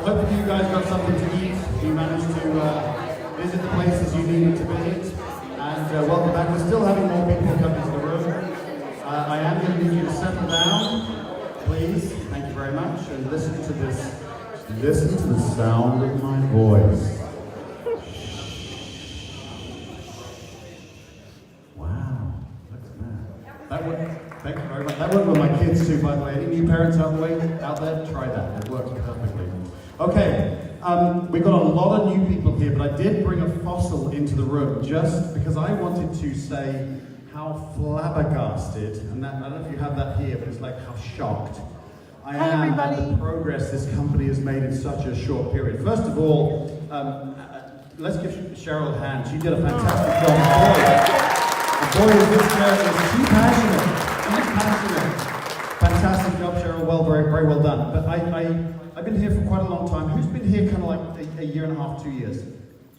hopefully you guys got something to eat. You managed to visit the places you needed to visit. And welcome back. We're still having more people come into the room. I am going to need you to settle down, please. Thank you very much. And listen to this. Listen to the sound of my voice. Wow, look at that. That worked. Thank you very much. That worked with my kids too, by the way. Any new parents out there? Try that. It worked perfectly. Okay, we've got a lot of new people here, but I did bring a fossil into the room just because I wanted to say how flabbergasted, and that, I don't know if you have that here, but it's like how shocked I am at the progress this company has made in such a short period. First of all, let's give Cheryl a hand. She did a fantastic job. Boy, is this Cheryl, is she passionate? She's passionate. Fantastic job, Cheryl. Very, very well done. But I've been here for quite a long time. Who's been here kind of like a year and a half, 2 years?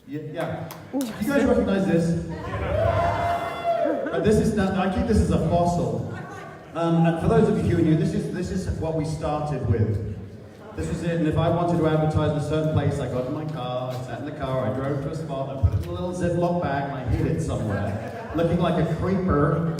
Yeah. Do you guys recognize this? This is not, I keep this as a fossil. And for those of you who are new, this is what we started with. This is it, and if I wanted to advertise in a certain place, I got in my car, I sat in the car, I drove to a spot, I put it in a little Ziploc bag, and I hid it somewhere, looking like a creeper.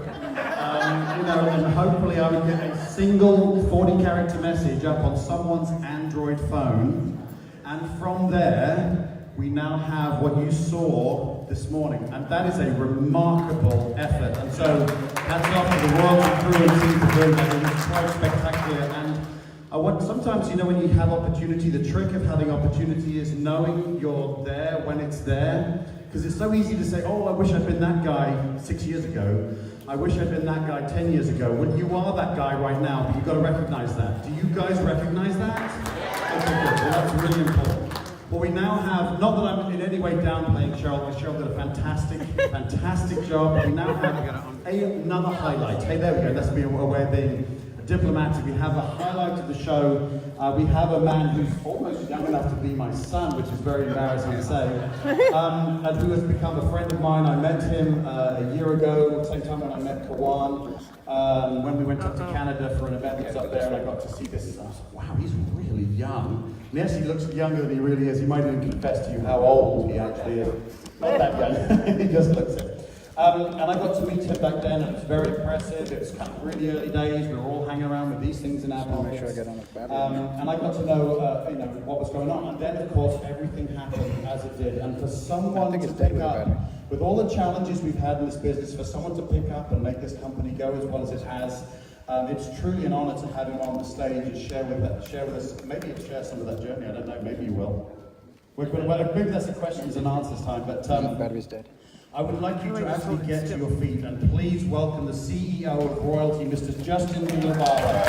And hopefully I would get a single 40-character message up on someone's Android phone, and from there, we now have what you saw this morning, and that is a remarkable effort. And so, hats off to the Royaltie crew and team for doing that. It was quite spectacular. And sometimes, when you have opportunity, the trick of having opportunity is knowing you're there when it's there. Because it's so easy to say, oh, I wish I'd been that guy 6 years ago. I wish I'd been that guy 10 years ago. Well, you are that guy right now, but you've got to recognize that. Do you guys recognize that? Okay, good. Well, that's really important. Well, we now have, not that I'm in any way downplaying Cheryl, because Cheryl did a fantastic job, but we now have another highlight. Hey, there we go, let's be a way of being diplomatic. We have a highlight of the show. We have a man who's almost young enough to be my son, which is very embarrassing to say, and who has become a friend of mine. I met him a year ago, same time when I met Kawan, when we went up to Canada for an event that's up there, and I got to see this. I was like, wow, he's really young. And yes, he looks younger than he really is. He might even confess to you how old he actually is. Not that young, he just looks it. And I got to meet him back then, and it was very impressive. It was kind of really early days. We were all hanging around with these things in our pockets. Make sure I get on the and I got to know, what was going on. And then, of course, everything happened as it did. And for someone to pick up, with all the challenges we've had in this business, for someone to pick up and make this company go as well as it has, it's truly an honor to have him on the stage and share with us. Maybe he'll share some of that journey. I don't know. Maybe he will. Maybe that's a questions and answers time. But battery's dead. I would like you to actually get to your feet and please welcome the CEO of Royaltie, Mr. Justin Belobaba.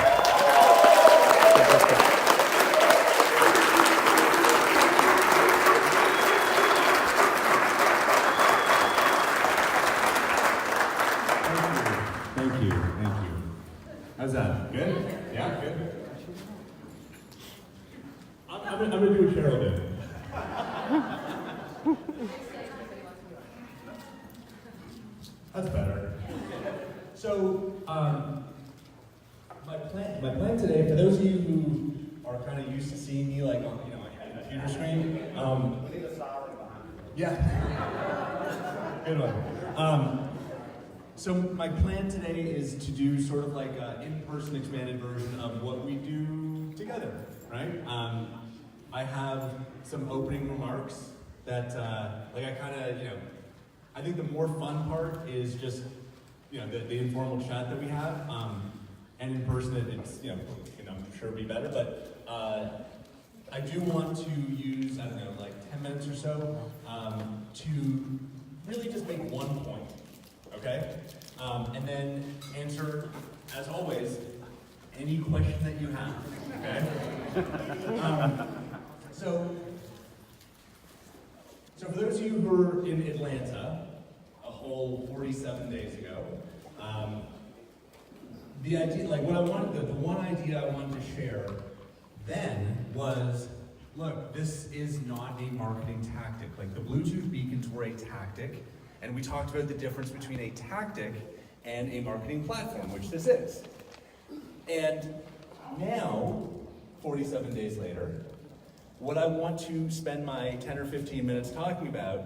Thank you. How's that? Good? Yeah, good. I'm gonna do what Cheryl did. That's better. So, my plan today, for those of you who are kind of used to seeing me like on, a computer screen, we need a salary behind. Yeah. Good one. So my plan today is to do sort of like an in-person expanded version of what we do together, right? I have some opening remarks that, I think the more fun part is just, the informal chat that we have, and in person it's, I'm sure it'll be better, but I do want to use, 10 minutes or so, to really just make one point. Okay? And then answer, as always, any question that you have. Okay? So for those of you who were in Atlanta a whole 47 days ago, the idea, the one idea I wanted to share then was, look, this is not a marketing tactic. Like, the Bluetooth beacons were a tactic. And we talked about the difference between a tactic and a marketing platform, which this is. And now, 47 days later, what I want to spend my 10 or 15 minutes talking about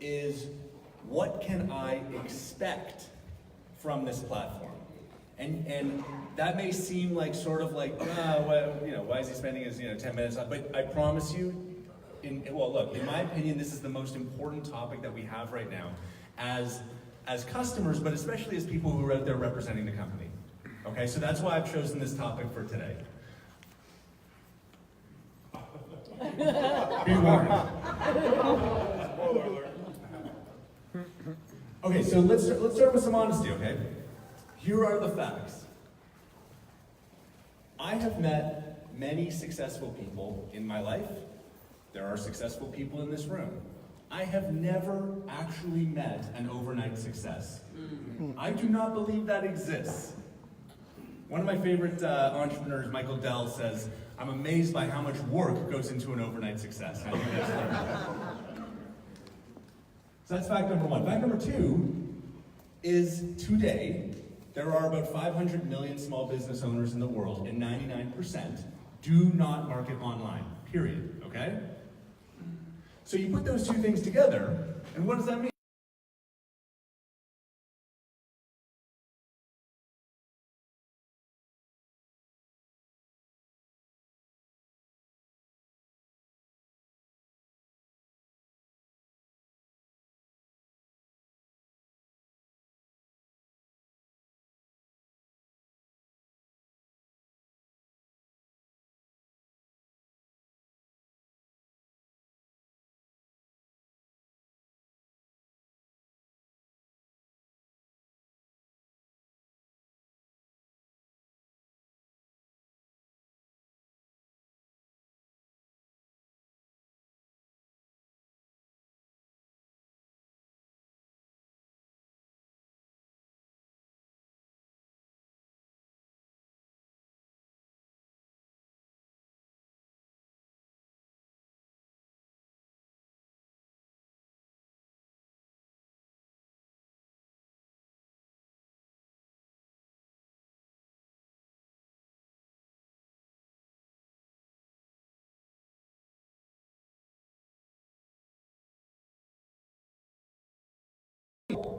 is what can I expect from this platform? And that may seem like sort of like, why is he spending his 10 minutes on? But I promise you, well, look, in my opinion, this is the most important topic that we have right now as customers, but especially as people who are out there representing the company. Okay, so that's why I've chosen this topic for today. Be warned. Okay, so let's start with some honesty, okay? Here are the facts. I have met many successful people in my life. There are successful people in this room. I have never actually met an overnight success. I do not believe that exists. One of my favorite entrepreneurs, Michael Dell, says, "I'm amazed by how much work goes into an overnight success." I think that's so that's fact number one. Fact number two is today, there are about 500 million small business owners in the world, and 99% do not market online, period, okay? So you put those two things together, and what does that mean?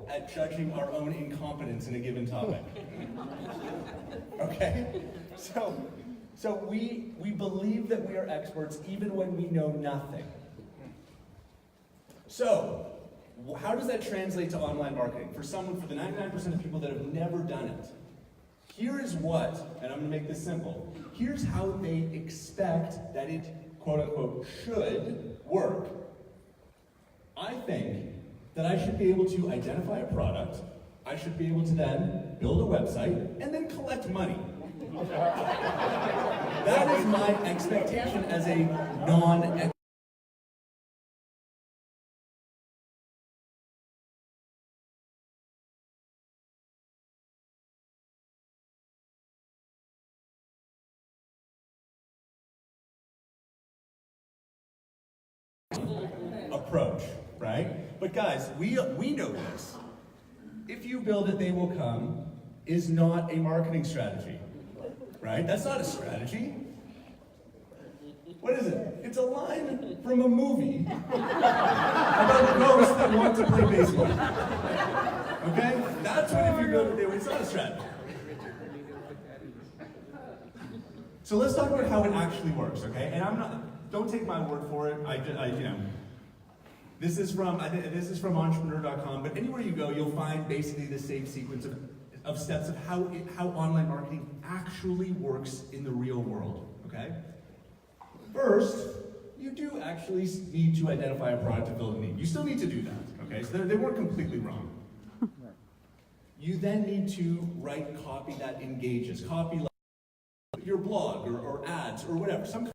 At judging our own incompetence in a given topic. Okay? So we believe that we are experts even when we know nothing. So, how does that translate to online marketing? For the 99% of people that have never done it, here is what, and I'm gonna make this simple, here's how they expect that it, quote unquote, should work. I think that I should be able to identify a product, I should be able to then build a website, and then collect money. That is my expectation as a non-expert. Approach, right? But guys, we know this. If you build it, they will come is not a marketing strategy, right? That's not a strategy. What is it? It's a line from a movie about ghosts that want to play baseball. Okay? That's what if you build it, it's not a strategy. So let's talk about how it actually works, okay? And don't take my word for it. This is from entrepreneur.com, but anywhere you go, you'll find basically the same sequence of steps of how online marketing actually works in the real world, okay? First, you do actually need to identify a product to fill a need. You still need to do that, okay? So they weren't completely wrong. You then need to write copy that engages, copy like your blog or ads or whatever, some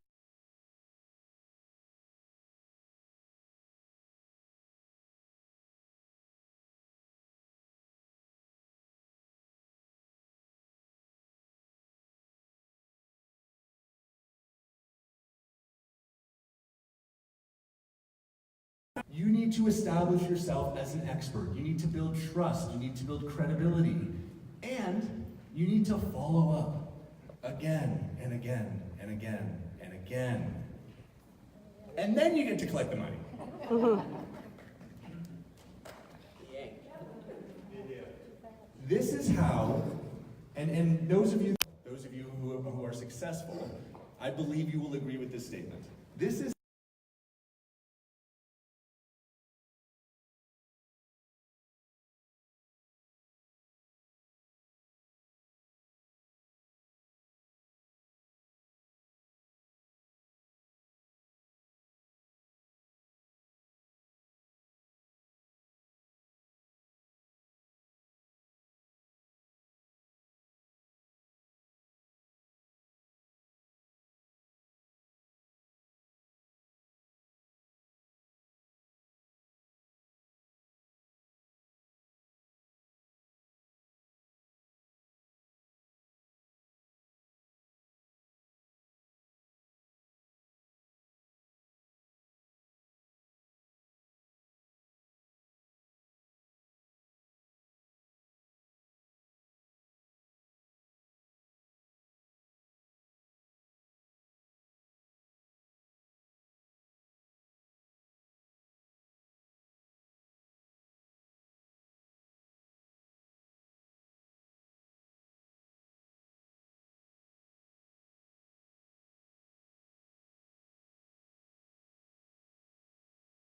You need to establish yourself as an expert. You need to build trust. You need to build credibility. And you need to follow up again and again and again and again. and then you get to collect the money. This is how, and those of you who are successful, I believe you will agree with this statement. This is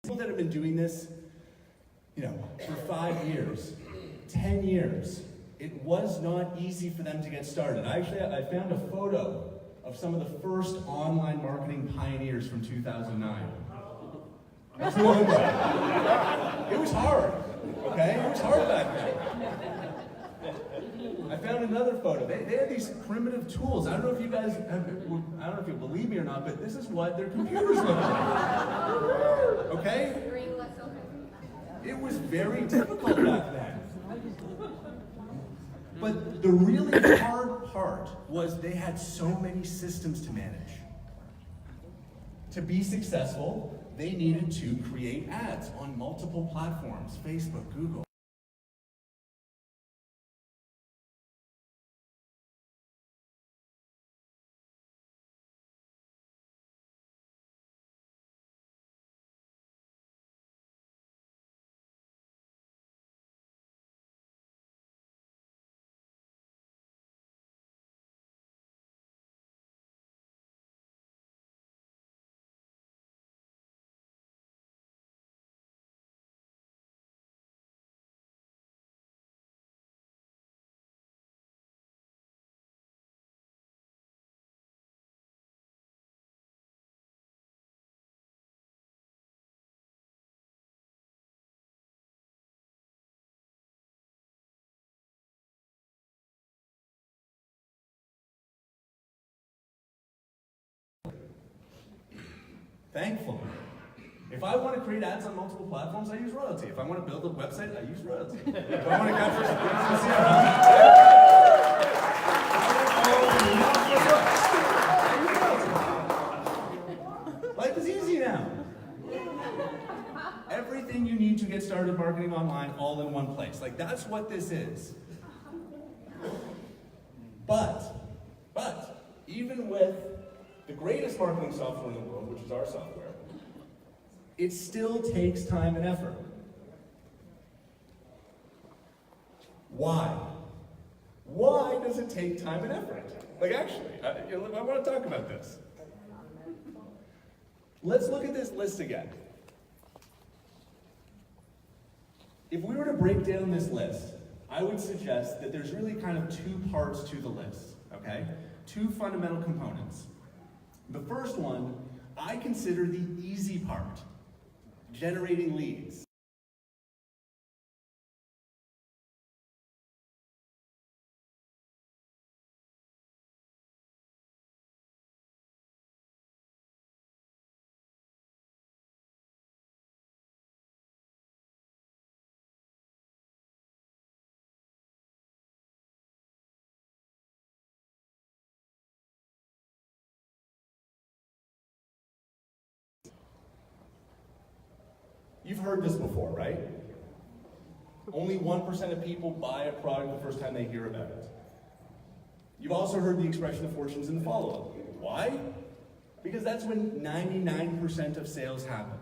people that have been doing this, for 5 years, 10 years. It was not easy for them to get started. Actually, I found a photo of some of the first online marketing pioneers from 2009. That's what it looked like. It was hard, okay? It was hard back then. I found another photo. They had these primitive tools. I don't know if you guys, I don't know if you believe me or not, but this is what their computers look like. Okay? It was very difficult back then. But the really hard part was they had so many systems to manage. To be successful, they needed to create ads on multiple platforms, Facebook, Google. Thankfully, if I want to create ads on multiple platforms, I use Royaltie. If I want to build a website, I use Royaltie. If I want to capture some CRM, life is easy now. Everything you need to get started marketing online, all in one place. Like, that's what this is. But, even with the greatest marketing software in the world, which is our software, it still takes time and effort. Why? Why does it take time and effort? Like, actually, I want to talk about this. Let's look at this list again. If we were to break down this list, I would suggest that there's really kind of two parts to the list, okay? Two fundamental components. The first one, I consider the easy part, generating leads. You've heard this before, right? Only 1% of people buy a product the first time they hear about it. You've also heard the expression of fortunes in the follow-up. Why? Because that's when 99% of sales happen.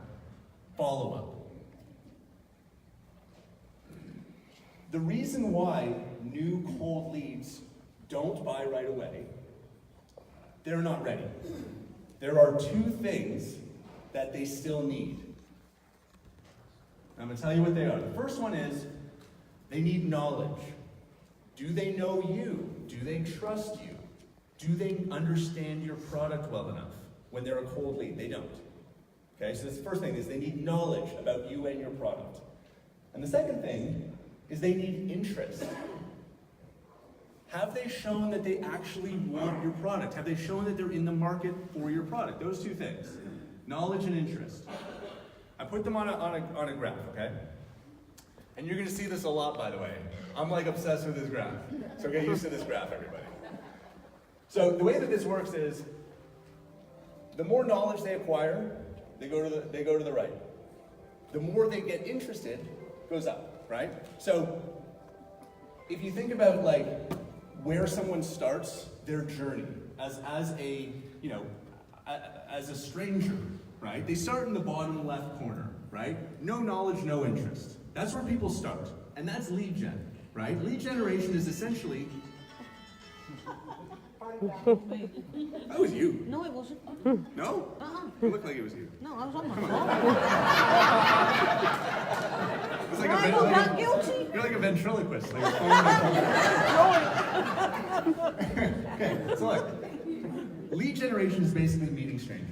Follow-up. The reason why new cold leads don't buy right away, they're not ready. There are two things that they still need. I'm going to tell you what they are. The first one is they need knowledge. Do they know you? Do they trust you? Do they understand your product well enough? When they're a cold lead, they don't. Okay, so that's the first thing, is they need knowledge about you and your product. And the second thing is they need interest. Have they shown that they actually want your product? Have they shown that they're in the market for your product? Those two things, knowledge and interest. I put them on a graph, okay? And you're gonna see this a lot, by the way. I'm like obsessed with this graph. So get used to this graph, everybody. So the way that this works is, the more knowledge they acquire, they go to the right. The more they get interested, goes up, right? So if you think about like where someone starts their journey as a stranger, right? They start in the bottom left corner, right? No knowledge, no interest. That's where people start, and that's lead gen, right? Lead generation is essentially. That was you. No, it wasn't. No? It looked like it was you. No, I was on my phone. It's like I'm not guilty. You're like a ventriloquist. Like okay, so look. Lead generation is basically meeting strangers.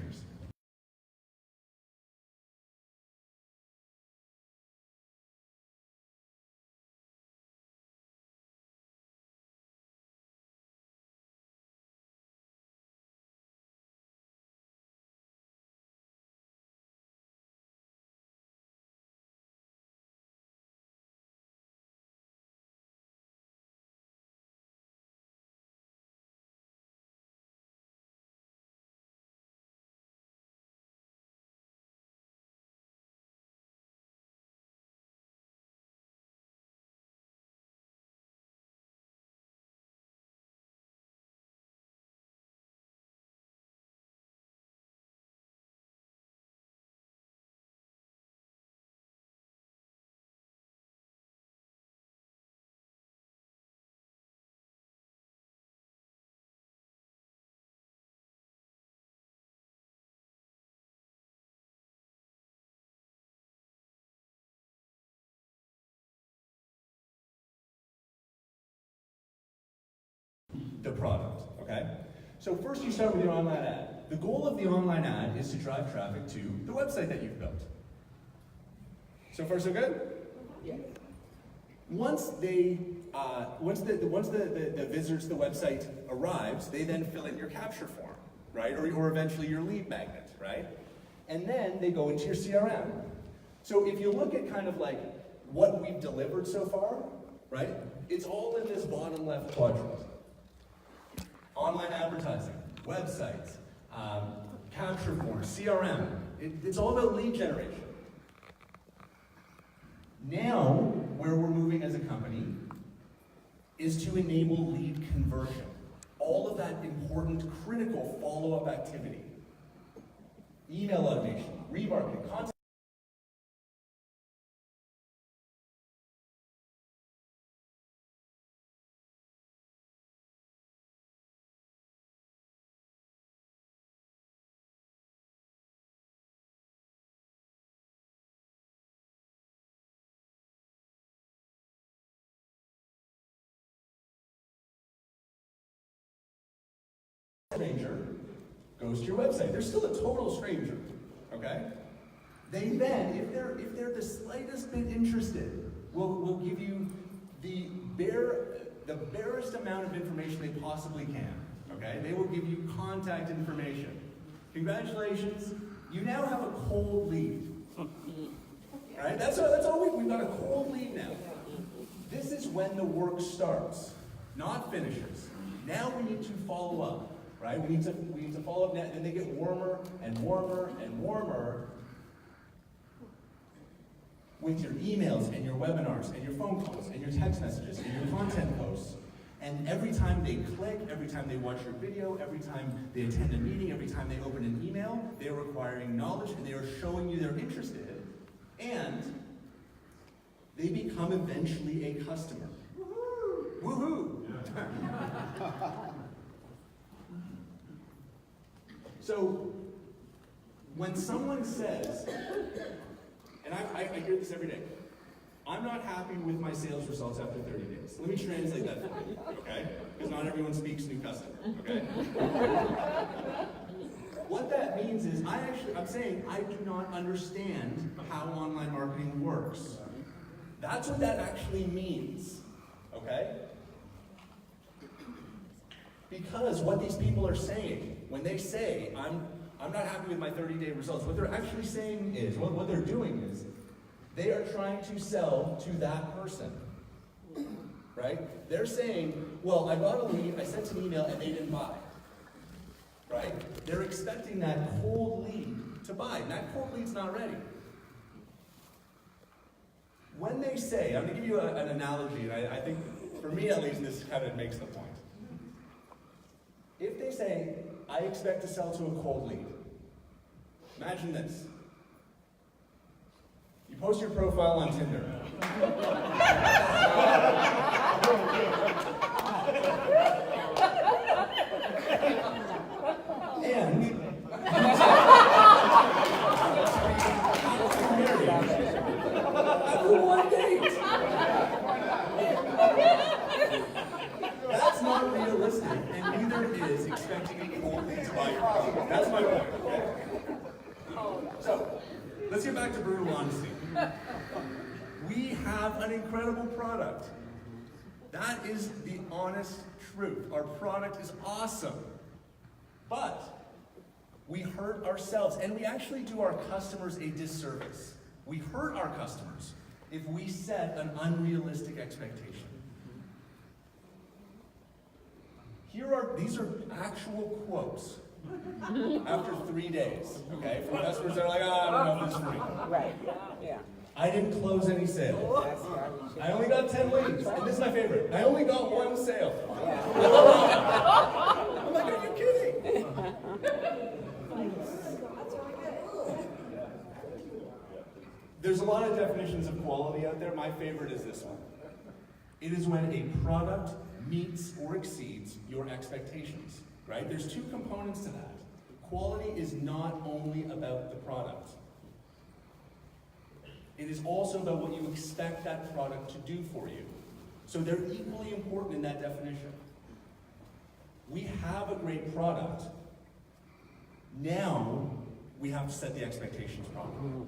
The product, okay? So first you start with your online ad. The goal of the online ad is to drive traffic to the website that you've built. So far so good? Yeah. Once the visitors to the website arrives, they then fill in your capture form, right? Or eventually your lead magnet, right? And then they go into your CRM. So if you look at kind of like what we've delivered so far, right? It's all in this bottom left quadrant. Online advertising, websites, capture form, CRM. It's all about lead generation. Now, where we're moving as a company is to enable lead conversion. All of that important, critical follow-up activity. Email automation, remarketing, content. Stranger goes to your website. They're still a total stranger, okay? They then, if they're the slightest bit interested, will give you the barest amount of information they possibly can, okay? They will give you contact information. Congratulations, you now have a cold lead, right? That's all we've got, a cold lead now. This is when the work starts, not finishes. Now we need to follow up. Right? We need to follow up, and they get warmer and warmer and warmer with your emails and your webinars and your phone calls and your text messages and your content posts. And every time they click, every time they watch your video, every time they attend a meeting, every time they open an email, they are acquiring knowledge and they are showing you they're interested, and they become eventually a customer. Woohoo! Woohoo! So, when someone says, and I hear this every day, I'm not happy with my sales results after 30 days. Let me translate that for you, okay? Because not everyone speaks new customer, okay? What that means is, I'm saying I do not understand how online marketing works. That's what that actually means, okay? Because what these people are saying, when they say, I'm not happy with my 30-day results, what they're actually saying is, what they're doing is, they are trying to sell to that person, right? They're saying, well, I got a lead, I sent an email, and they didn't buy, right? They're expecting that cold lead to buy, and that cold lead's not ready. When they say, I'm going to give you an analogy, and I think, for me at least, this kind of makes the point. If they say, I expect to sell to a cold lead, imagine this. You post your profile on Tinder. And after one date. That's not realistic, and neither is expecting a cold lead to buy your product. That's my point, okay? So, let's get back to brutal honesty. We have an incredible product. That is the honest truth. Our product is awesome. But we hurt ourselves, and we actually do our customers a disservice. We hurt our customers if we set an unrealistic expectation. These are actual quotes after 3 days, okay? From customers that are like, I don't know if this is free. Right, yeah. I didn't close any sales. I only got 10 leads. And this is my favorite. I only got 1 sale. I'm like, are you kidding? There's a lot of definitions of quality out there. My favorite is this one. It is when a product meets or exceeds your expectations, right? There's 2 components to that. Quality is not only about the product. It is also about what you expect that product to do for you. So they're equally important in that definition. We have a great product. Now, we have to set the expectations properly.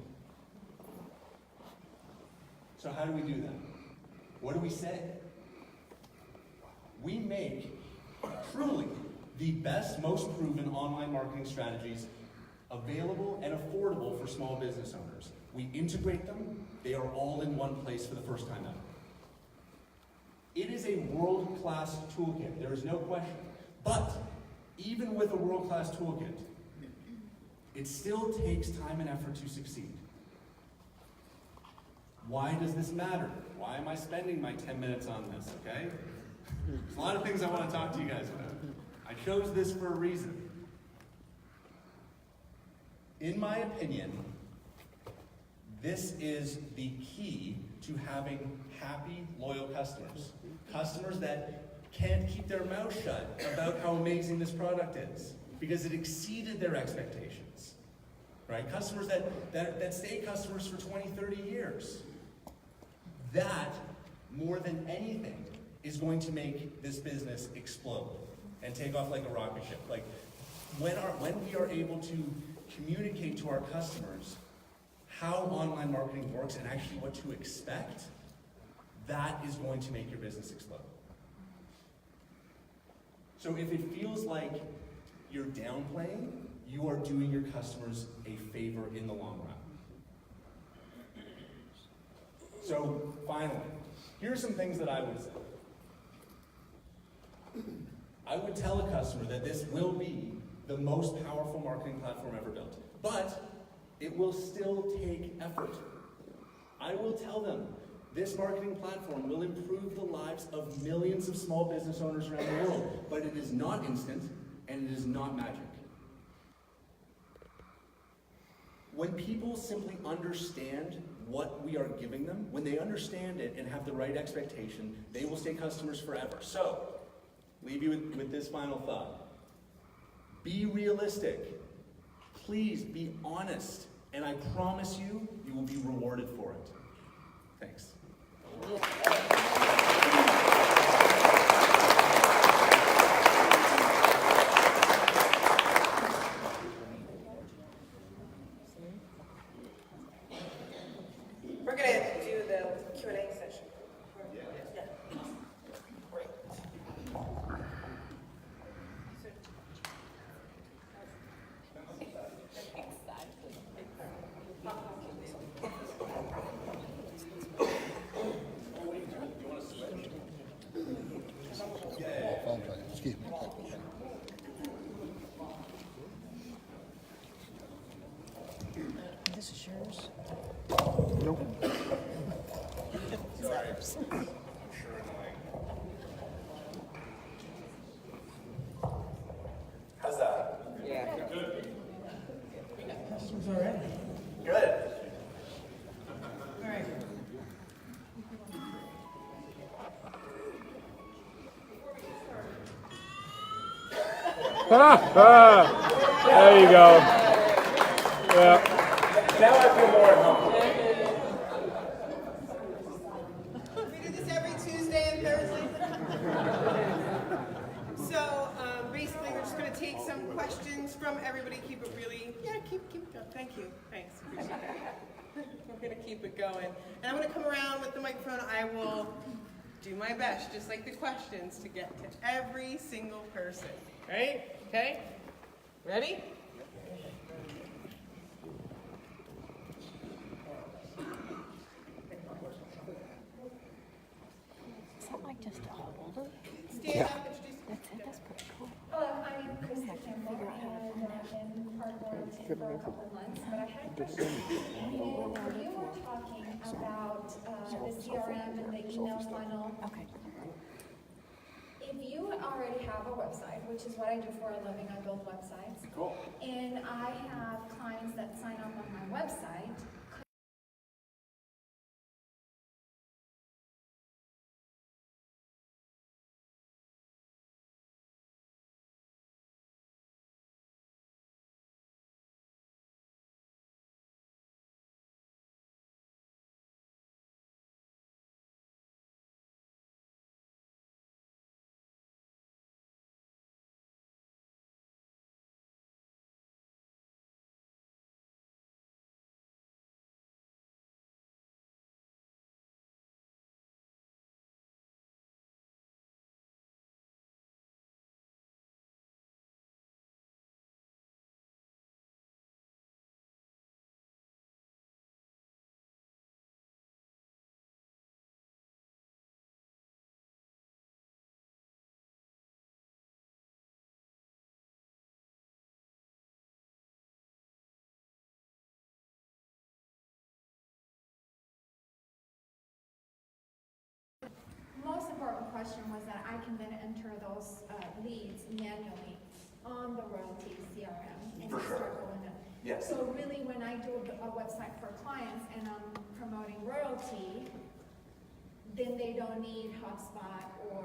So how do we do that? What do we say? We make, truly, the best, most proven online marketing strategies available and affordable for small business owners. We integrate them. They are all in one place for the first time ever. It is a world-class toolkit. There is no question. But even with a world-class toolkit, it still takes time and effort to succeed. Why does this matter? Why am I spending my 10 minutes on this, okay? There's a lot of things I want to talk to you guys about. I chose this for a reason. In my opinion, this is the key to having happy, loyal customers. Customers that can't keep their mouth shut about how amazing this product is because it exceeded their expectations. Right? Customers that stay customers for 20, 30 years. That, more than anything, is going to make this business explode and take off like a rocket ship. Like, when we are able to communicate to our customers how online marketing works and actually what to expect, that is going to make your business explode. So if it feels like you're downplaying, you are doing your customers a favor in the long run. So finally, here are some things that I would say. I would tell a customer that this will be the most powerful marketing platform ever built, but it will still take effort. I will tell them, This marketing platform will improve the lives of millions of small business owners around the world, but it is not instant and it is not magic. When people simply understand what we are giving them, when they understand it and have the right expectation, they will stay customers forever. So, leave you with this final thought. Be realistic. Please be honest. And I promise you, you will be rewarded for it. Thanks. We're going to do the Q&A session. Yeah. Great. Excuse me. This is yours. Nope. Sorry. I'm sure annoying. How's that? Yeah. Good. Questions already? Good. All right. There you go. Yeah. Now I feel more at home. We do this every Tuesday and Thursday. So basically, we're just going to take some questions from everybody. Keep it really, keep it going. Thank you. Thanks. We're going to keep it going. And I'm going to come around with the microphone. I will do my best, just like the questions, to get to every single person. Right? Okay? Ready? Is that like just a holder? Stand up, introduce That's pretty cool. Hello, I'm Krista Campbell, and I've been part of Royaltie for a couple months, but I had a question. And you were talking about the CRM and the email funnel. Okay. If you already have a website, which is what I do for a living, I build websites. Cool. And I have clients that sign up on my website. Most important question was that I can then enter those leads manually on the Royaltie CRM and For sure. start going in. Yes. So really, when I do a website for clients and I'm promoting Royaltie, then they don't need HubSpot or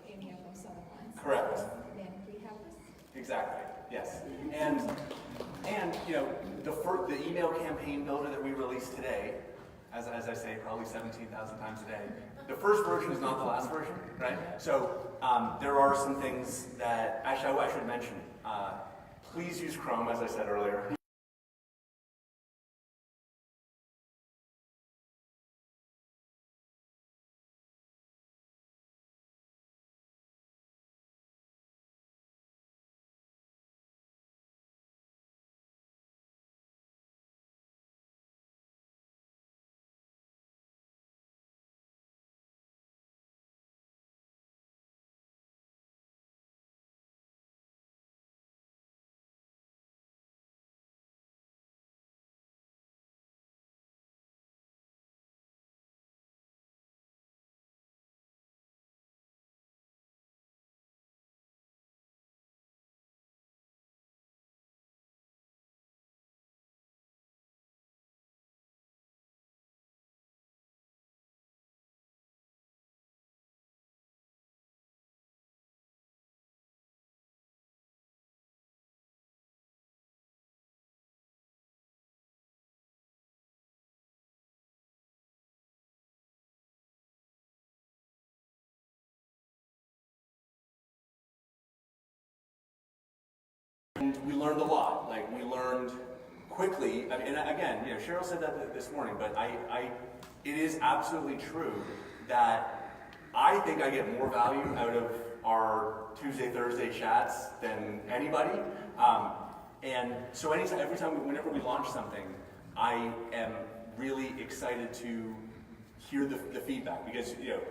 any of those other ones. Correct. Then we have this. Exactly. Yes. And you know, the email campaign builder that we released today, as I say, probably 17,000 times a day. The first version is not the last version, right? So there are some things that actually I should mention. Please use Chrome, as I said earlier. And we learned a lot. Like, we learned quickly. I mean, and again, you know, Cheryl said that this morning, but it is absolutely true that I think I get more value out of our Tuesday, Thursday chats than anybody. And so whenever we launch something, I am really excited to hear the feedback, because, you know,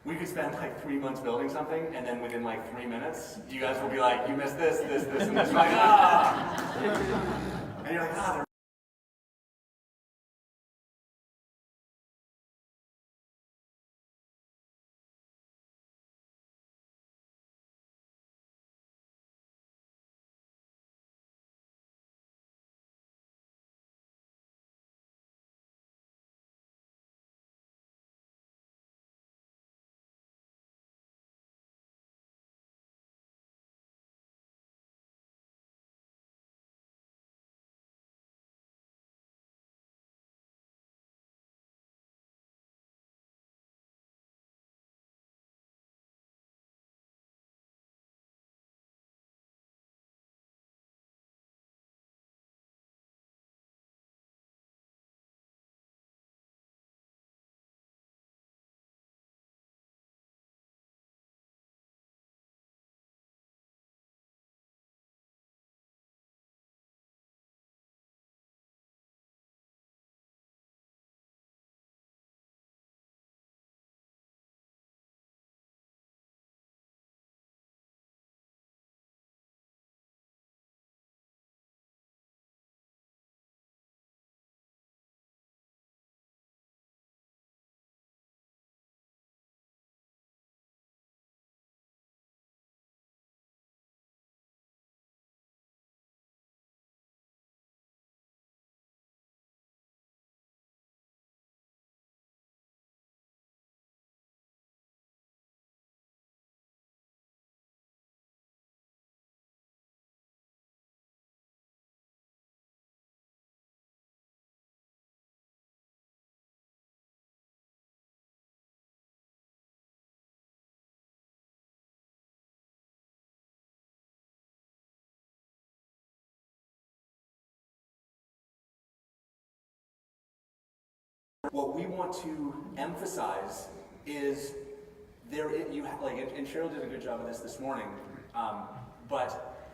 we could spend like 3 months building something, and then within like 3 minutes, you guys will be like, you missed this, this, this, and this. Like, ah! And you're like, ah, what we want to emphasize is and Cheryl did a good job of this morning, but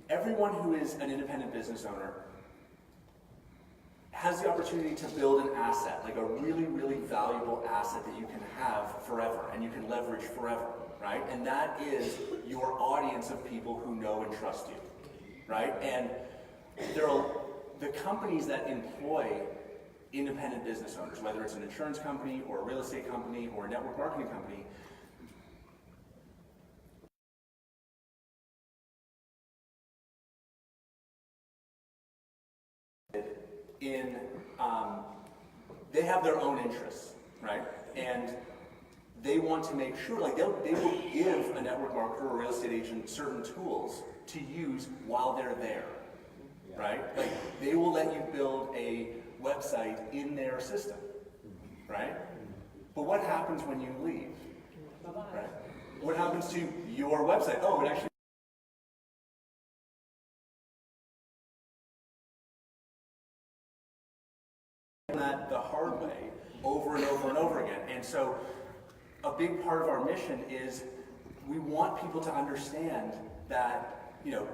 everyone who is an independent business owner has the opportunity to build an asset, like a really, really valuable asset that you can have forever and you can leverage forever, right? And that is your audience of people who know and trust you, right? And the companies that employ independent business owners, whether it's an insurance company or a real estate company or a network marketing company, they have their own interests, right? And they want to make sure, like they will give a network marketer or a real estate agent certain tools to use while they're there, right? Like they will let you build a website in their system, right? But what happens when you leave, right? What happens to your website? Oh, it actually that the hard way over and over and over again. And so a big part of our mission is we want people to understand that, you know,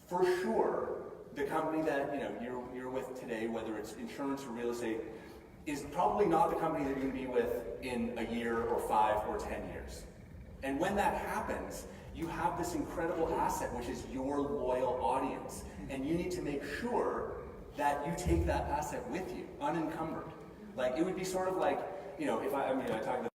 for sure the company that, you know, you're with today, whether it's insurance or real estate, is probably not the company that you're going to be with in a year or 5 or 10 years. And when that happens, you have this incredible asset, which is your loyal audience. And you need to make sure that you take that asset with you, unencumbered. Like, it would be sort of like, you know, I talk about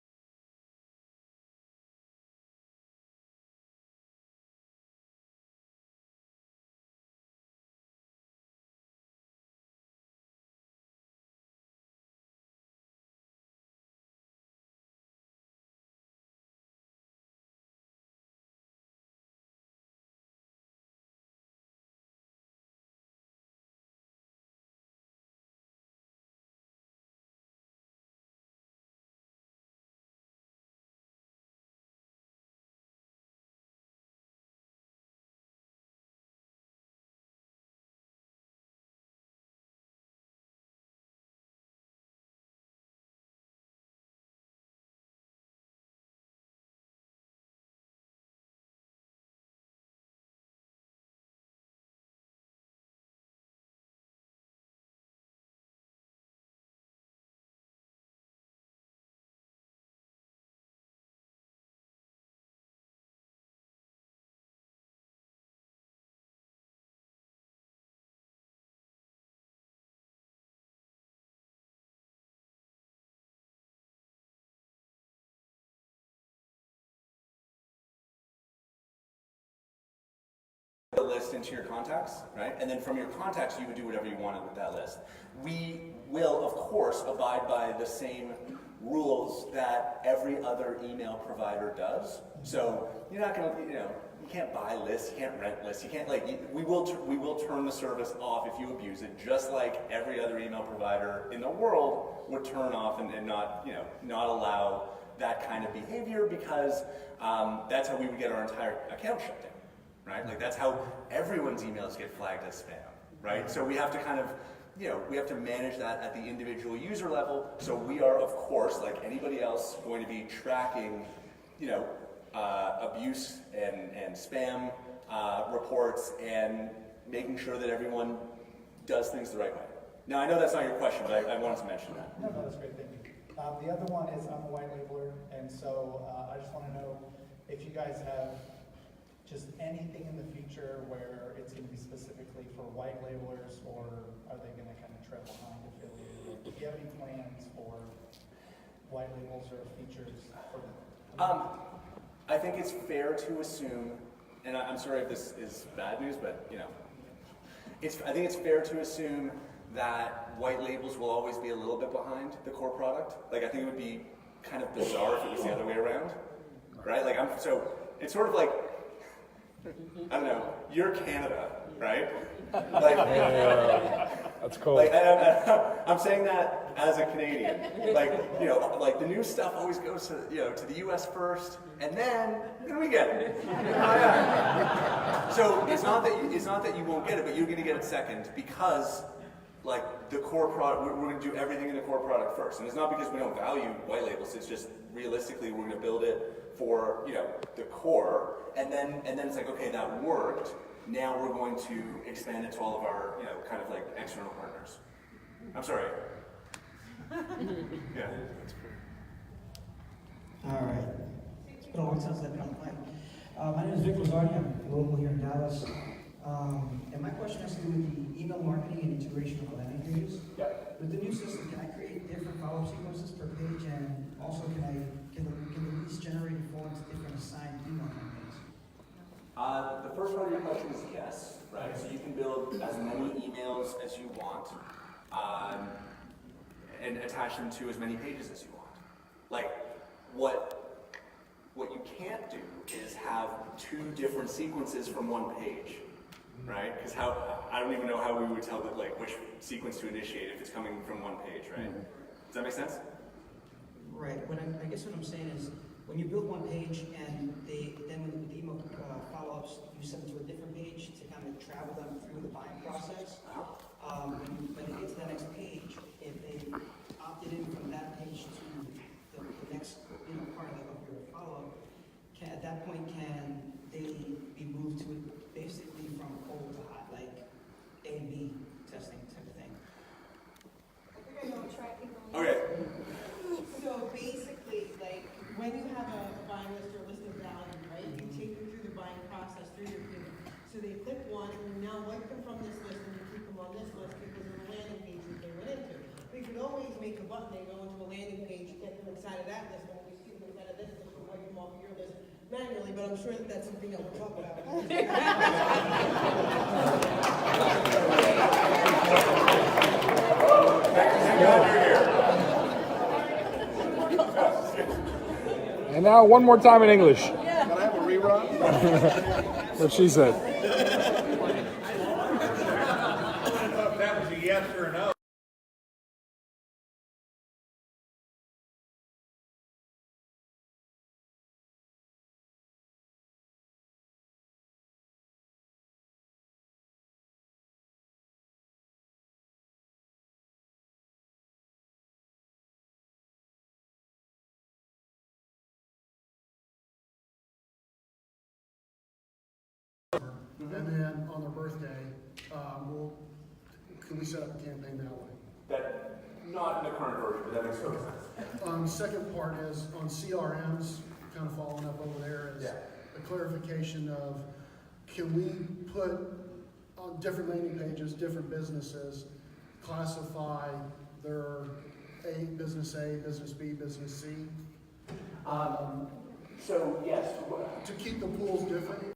list into your contacts, right? And then from your contacts, you would do whatever you wanted with that list. We will, of course, abide by the same rules that every other email provider does. So you're not going to, you can't buy lists, you can't rent lists, you can't we will turn the service off if you abuse it, just like every other email provider in the world would turn off and not, not allow that kind of behavior, because that's how we would get our entire account shut down, right? Like that's how everyone's emails get flagged as spam, right? So we have to kind of, we have to manage that at the individual user level. So we are, of course, like anybody else, going to be tracking, abuse and spam reports and making sure that everyone does things the right way. Now, I know that's not your question, but I wanted to mention that. No, that's great, thank you. The other one is I'm a white labeler, and so I just want to know if you guys have just anything in the future where it's going to be specifically for white labelers, or are they going to kind of trail behind affiliated? Do you have any plans for white labels or features for them? I think it's fair to assume, and I'm sorry if this is bad news, but I think it's fair to assume that white labels will always be a little bit behind the core product. Like I think it would be kind of bizarre if it was the other way around, right? Like so it's sort of like, I don't know, you're Canada, right? Like, that's cool. Like I'm saying that as a Canadian. Like like the new stuff always goes to to the U.S. first, and then we get it. So it's not that you won't get it, but you're going to get it second, because like the core product, we're going to do everything in the core product first, and it's not because we don't value white labels. It's just realistically we're going to build it for the core, and then it's like, okay, that worked. Now we're going to expand it to all of our kind of like external partners. I'm sorry. Yeah. All right. It's been a long time since I've been on the mic. My name is Vic Rosardi. I'm local here in Dallas. And my question has to do with the email marketing and integration of landing pages. Yeah. With the new system, can I create different follow-up sequences per page, and also can the leads generated fall into different assigned email campaigns? The first part of your question is yes, right? So you can build as many emails as you want, and attach them to as many pages as you want. Like what you can't do is have two different sequences from one page, right? Because I don't even know how we would tell that which sequence to initiate if it's coming from one page, right? Does that make sense? Right. I guess what I'm saying is, when you build one page and then with the email follow-ups, you send them to a different page to kind of travel them through the buying process. When they get to the next page, if they opted in from that page to the next part of your follow-up, at that point can they be moved to basically from cold to hot, like A and B testing type of thing? Okay. So basically, like, when you have a buying list or a list of value, right, you take them through the buying process through your team. So they click one, and you now wipe them from this list, and you keep them on this list because of the landing page that they went into. But you could always make a button, they go into a landing page, get them inside of that list, and when you see them inside of this list, you wipe them off your list manually, but I'm sure that that's something that we'll talk about. And now one more time in English. Can I have a rerun? What she said. That was a yes or a no. And then on their birthday, can we set up a campaign that way? That not in the current version, but that makes total sense. Second part is on CRMs, kind of following up over there, is a clarification of, can we put on different landing pages, different businesses, classify their business A, business B, business C? So yes. To keep the pools different?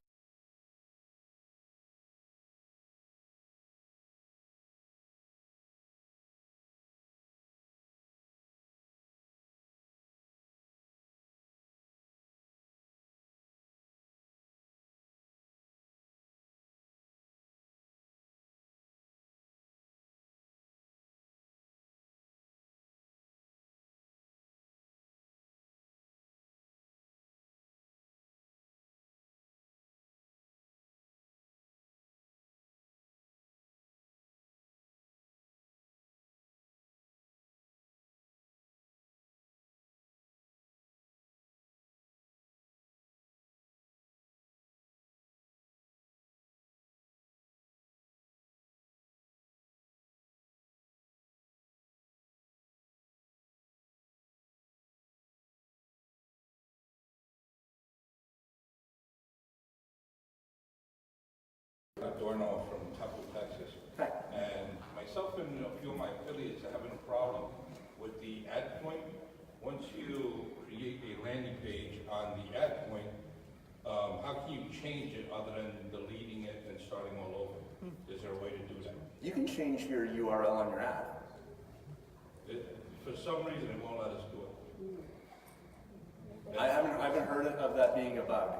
Adorno from Taco, Texas. Hi. And myself and a few of my affiliates are having a problem with the ad point. Once you create a landing page on the ad point, how can you change it other than deleting it and starting all over? Is there a way to do that? You can change your URL on your ad. For some reason, it won't let us do it. I haven't heard of that being a bug.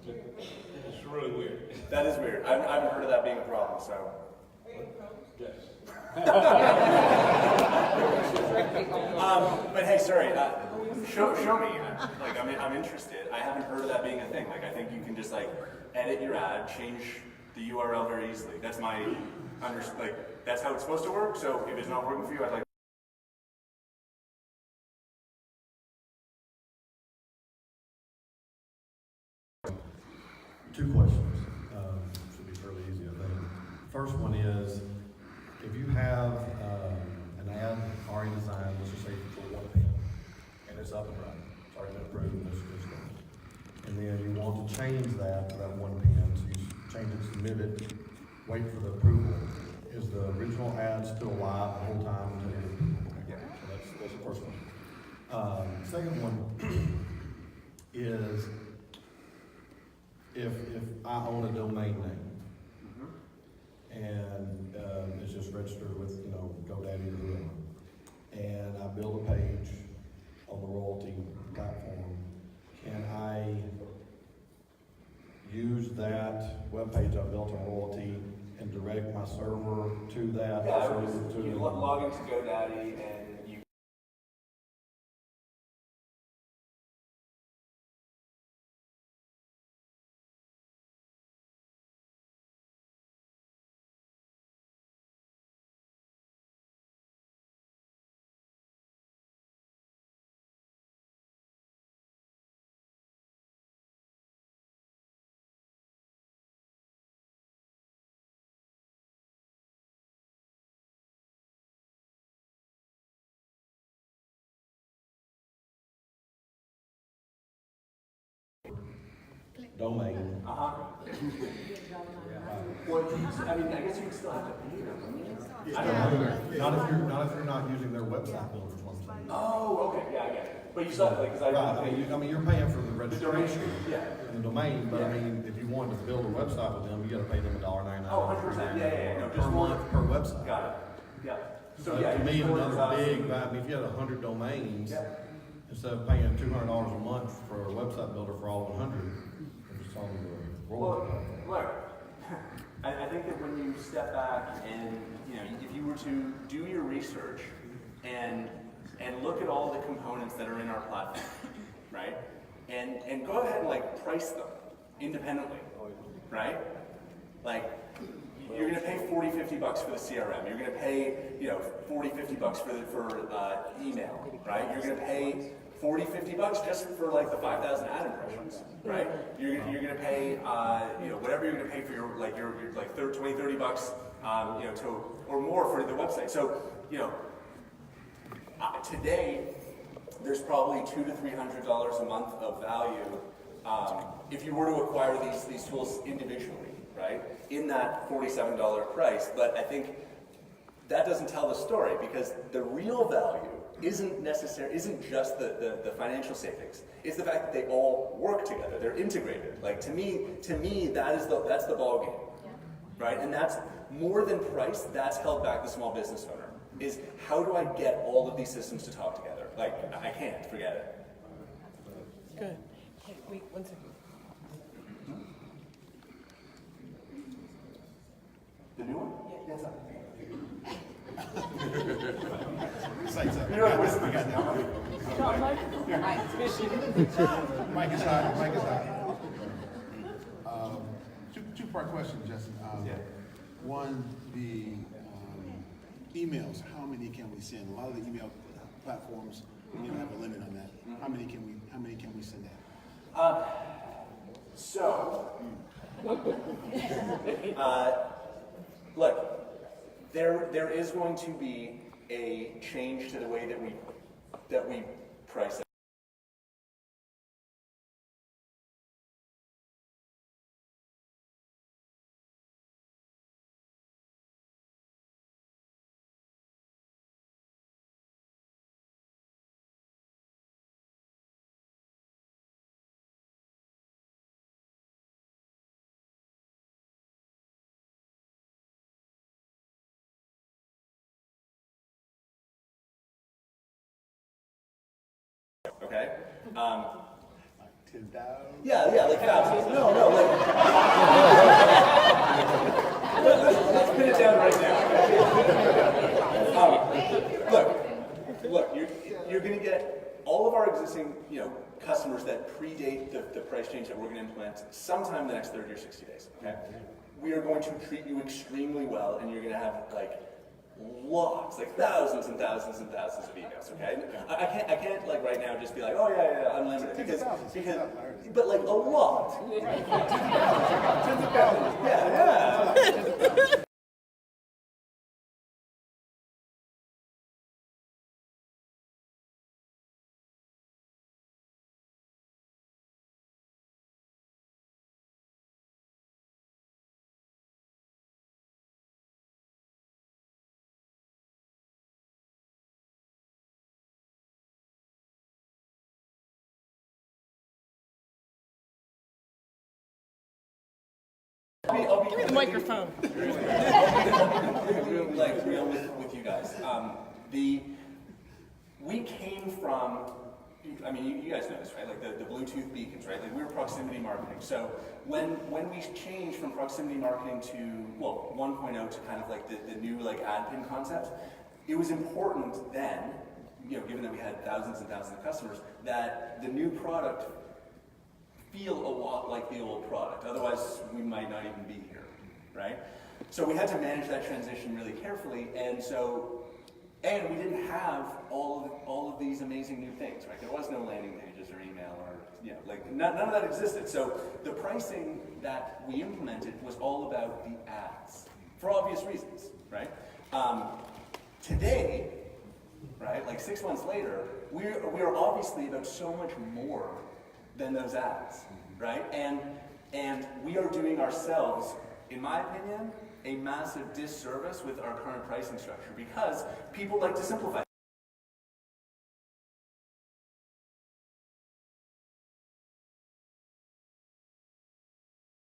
It's really weird. That is weird. I haven't heard of that being a problem, so. Yes. But hey, sorry, show me. Like, I'm interested. I haven't heard of that being a thing. Like, I think you can just like edit your ad, change the URL very easily. That's my that's how it's supposed to work. So if it's not working for you, I'd like. Two questions. Should be fairly easy, I think. First one is, if you have an ad already designed, let's just say for one pin, and it's up and running, it's already been approved, and it's good stuff. And then you want to change that to that one pin, so you change it, submit it, wait for the approval. Is the original ad still live the whole time until you approve? Okay, so that's the first one. Second one is, if I own a domain name, and it's just registered with, GoDaddy or whoever, and I build a page on the Royaltie platform, can I use that webpage I built on Royaltie and direct my server to that? Yeah, you log into GoDaddy and you. Domain. Well, I mean, I guess you still have to pay them. Not if you're not using their website builder. Oh, okay, yeah, I get it. But you still have to, because I mean, you're paying for the registration yeah. and the domain, but I mean, if you wanted to build a website with them, you gotta pay them $1.99. Oh, 100%, yeah. No, Per just month, per website. Got it, yeah. So yeah, to me, another big, I mean, if you had 100 domains, instead of paying $200 a month for a website builder for all 100, it's on the Royaltie platform. Look, I think that when you step back and, if you were to do your research and look at all the components that are in our platform, right? And go ahead and like price them independently, right? Like, you're gonna pay $40-50 for the CRM. You're gonna pay, $40-50 for email, right? You're gonna pay $40-50 just for like the 5,000 ad impressions, right? You're gonna pay, whatever you're gonna pay for your like $20-30, or more for the website. So, today there's probably $200 to $300 a month of value if you were to acquire these tools individually, right? In that $47 price, but I think that doesn't tell the story, because the real value isn't just the financial savings. It's the fact that they all work together. They're integrated. Like to me, that's the ball game, right? And that's more than price. That's held back the small business owner. Is how do I get all of these systems to talk together? Like I can't. Forget it. Good. Hey, wait 1 second. The new one? Yes. Mike is hot. Two-part question, Justin. One, the emails. How many can we send? A lot of the email platforms, have a limit on that. How many can we send out? Look, there is going to be a change to the way that we price it. Yeah, like thousands. No, like. let's pin it down right now. Look, you're going to get all of our existing, customers that predate the price change that we're going to implement sometime in the next 30 or 60 days. Okay, we are going to treat you extremely well, and you're going to have like lots, like thousands and thousands and thousands of emails. Okay, I can't like right now just be like, oh yeah, unlimited, because but like a lot. Tens of thousands. Yeah. Give me the microphone. Like real with you guys. We came from, I mean, you guys know this, right? Like the Bluetooth beacons, right? Like we were proximity marketing. So when we changed from proximity marketing to, 1.0 to kind of like the new like ad pin concept, it was important then, given that we had thousands and thousands of customers, that the new product feel a lot like the old product. Otherwise, we might not even be here, right? So we had to manage that transition really carefully, and we didn't have all of these amazing new things, right? There was no landing pages or email or, none of that existed. So the pricing that we implemented was all about the ads, for obvious reasons, right? Today, right, like 6 months later, we are obviously about so much more than those ads, right? And we are doing ourselves, in my opinion, a massive disservice with our current pricing structure because people like to simplify.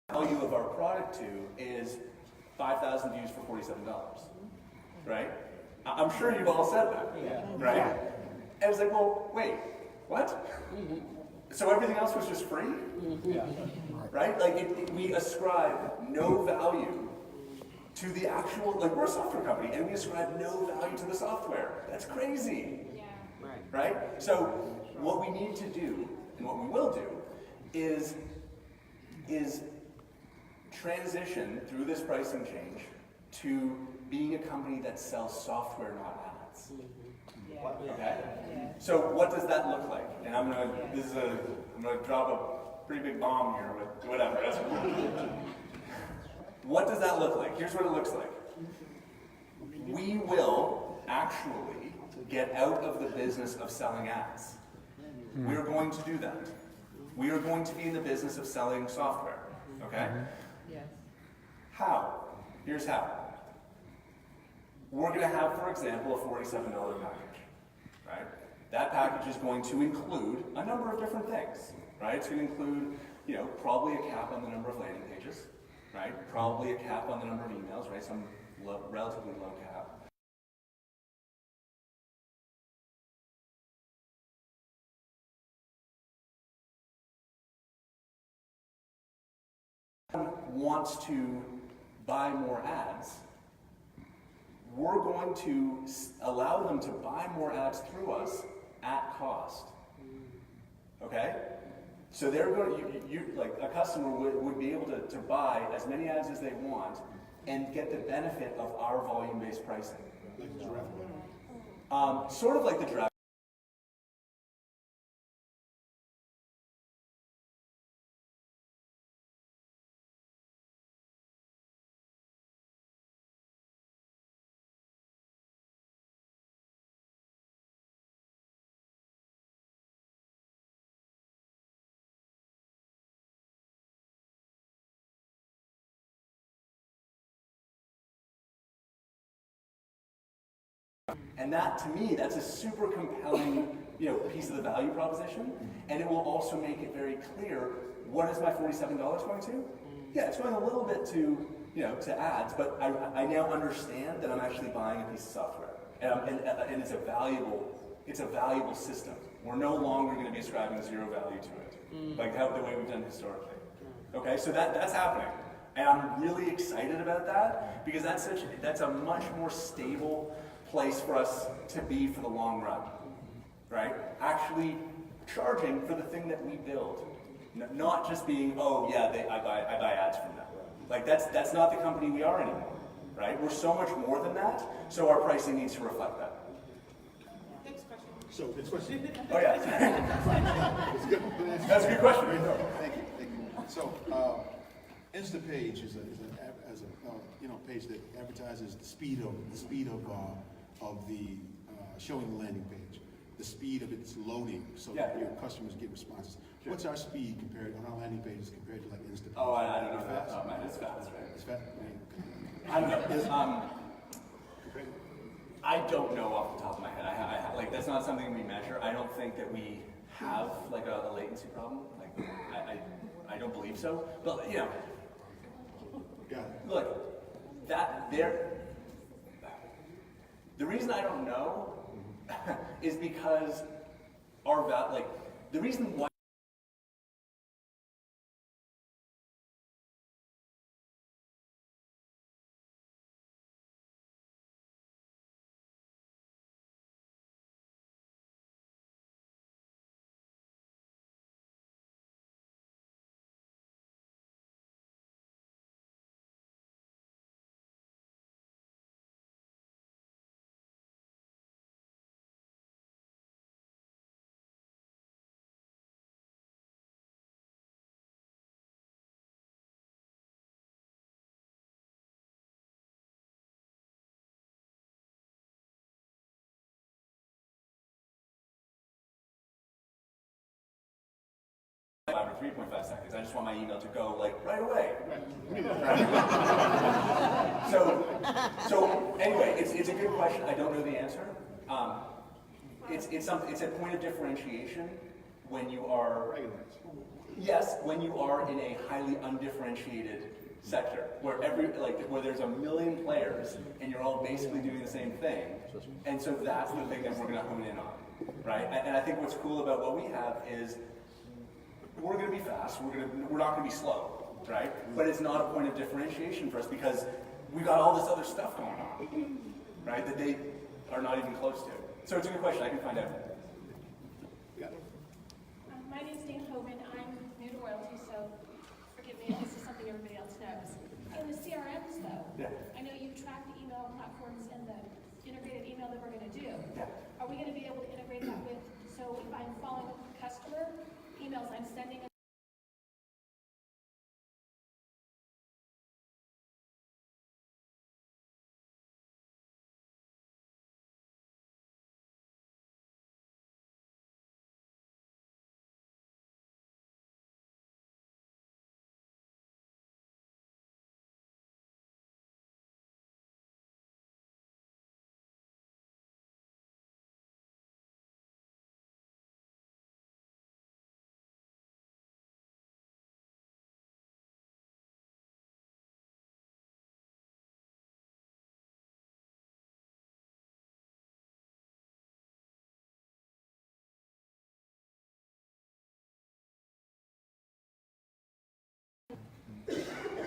The value of our product to is 5,000 views for $47, right? I'm sure you've all said that, right? And it's like, well, wait, what? So everything else was just free? Right? Like we ascribe no value to the actual, like we're a software company and we ascribe no value to the software. That's crazy. Right? So what we need to do and what we will do is transition through this pricing change to being a company that sells software, not ads. Okay? So what does that look like? And I'm gonna drop a pretty big bomb here, but whatever. What does that look like? Here's what it looks like. We will actually get out of the business of selling ads. We're going to do that. We are going to be in the business of selling software. Okay? Yes. How? Here's how. We're going to have, for example, a $47 package, right? That package is going to include a number of different things, right? It's going to include, probably a cap on the number of landing pages, right? Probably a cap on the number of emails, right? Some relatively low cap. Wants to buy more ads, we're going to allow them to buy more ads through us at cost. Okay? So they're going to, like a customer would be able to buy as many ads as they want and get the benefit of our volume-based pricing. Sort of like the draft. And that, to me, that's a super compelling, piece of the value proposition. And it will also make it very clear, what is my $47 going to? Yeah, it's going a little bit to, to ads, but I now understand that I'm actually buying a piece of software. And it's a valuable it's a valuable system. We're no longer going to be ascribing zero value to it, like the way we've done historically. Okay, so that's happening. And I'm really excited about that because that's a much more stable place for us to be for the long run, right? Actually charging for the thing that we build, not just being, oh yeah, I buy ads from them. Like that's not the company we are anymore, right? We're so much more than that, so our pricing needs to reflect that. Next question. So, next question. Oh yeah. That's a good question. Thank you. So, Instapage is a page that advertises the speed of the showing the landing page, the speed of its loading, so that your customers get responses. Sure. What's our speed compared on our landing pages compared to like Instapage? Oh, I don't know that. Oh man, it's fast, right? It's fast. I don't know. I don't know off the top of my head. I like that's not something we measure. I don't think that we have like a latency problem. Like I don't believe so. But you know, look, the reason I don't know is because the reason why. Or 3.5 seconds. I just want my email to go like right away. So anyway, it's a good question. I don't know the answer. It's a point of differentiation when you are when you are in a highly undifferentiated sector where where there's a million players and you're all basically doing the same thing. And so that's the thing that we're going to hone in on, right? And I think what's cool about what we have is we're going to be fast. We're not going to be slow, right? But it's not a point of differentiation for us because we've got all this other stuff going on, right? That they are not even close to. So it's a good question. I can find out. My name's Dan Hogan. I'm new to Royaltie, so forgive me if this is something everybody else knows. In the CRMs, though, I know you track the email platforms and the integrated email that we're going to do. Are we going to be able to integrate that with? So if I'm following up with a customer, emails I'm sending.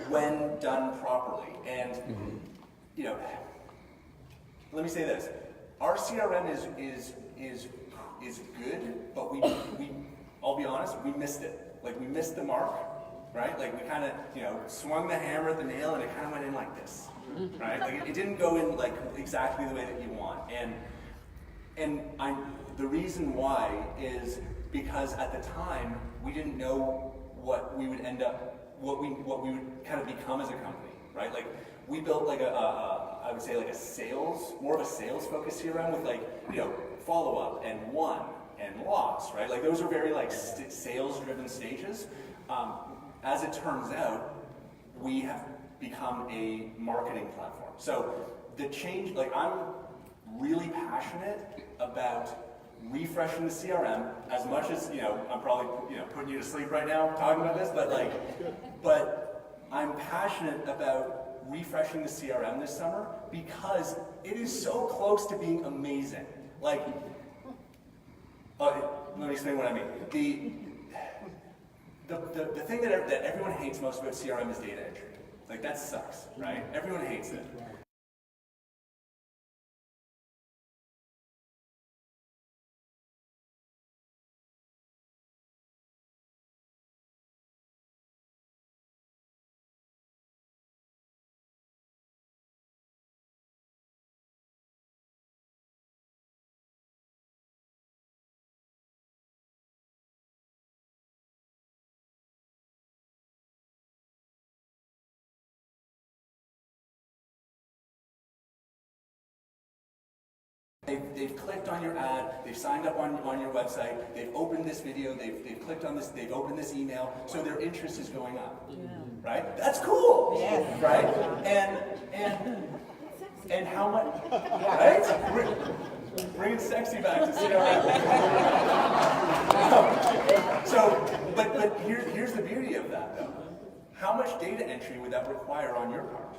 When done properly. And you know, let me say this: our CRM is good, but I'll be honest, we missed it. Like we missed the mark, right? Like we kind of swung the hammer at the nail, and it kind of went in like this, right? Like it didn't go in like exactly the way that you want. And the reason why is because at the time we didn't know what we would end up. What we would kind of become as a company, right? Like we built like I would say like more of a sales focus CRM with follow up and won and loss, right? Like those are very like sales driven stages. As it turns out, we have become a marketing platform. So the change, like I'm really passionate about refreshing the CRM as much as, I'm probably, putting you to sleep right now talking about this, but I'm passionate about refreshing the CRM this summer because it is so close to being amazing. Like, Let me explain what I mean. The thing that everyone hates most about CRM is data entry. Like, that sucks, right? Everyone hates it. They've clicked on your ad, they've signed up on your website, they've opened this video, they've clicked on this, they've opened this email, so their interest is going up. Yeah. Right? That's cool! Yeah. Right? And how much, right? Bring sexy back to CRM. But here's the beauty of that, though. How much data entry would that require on your part?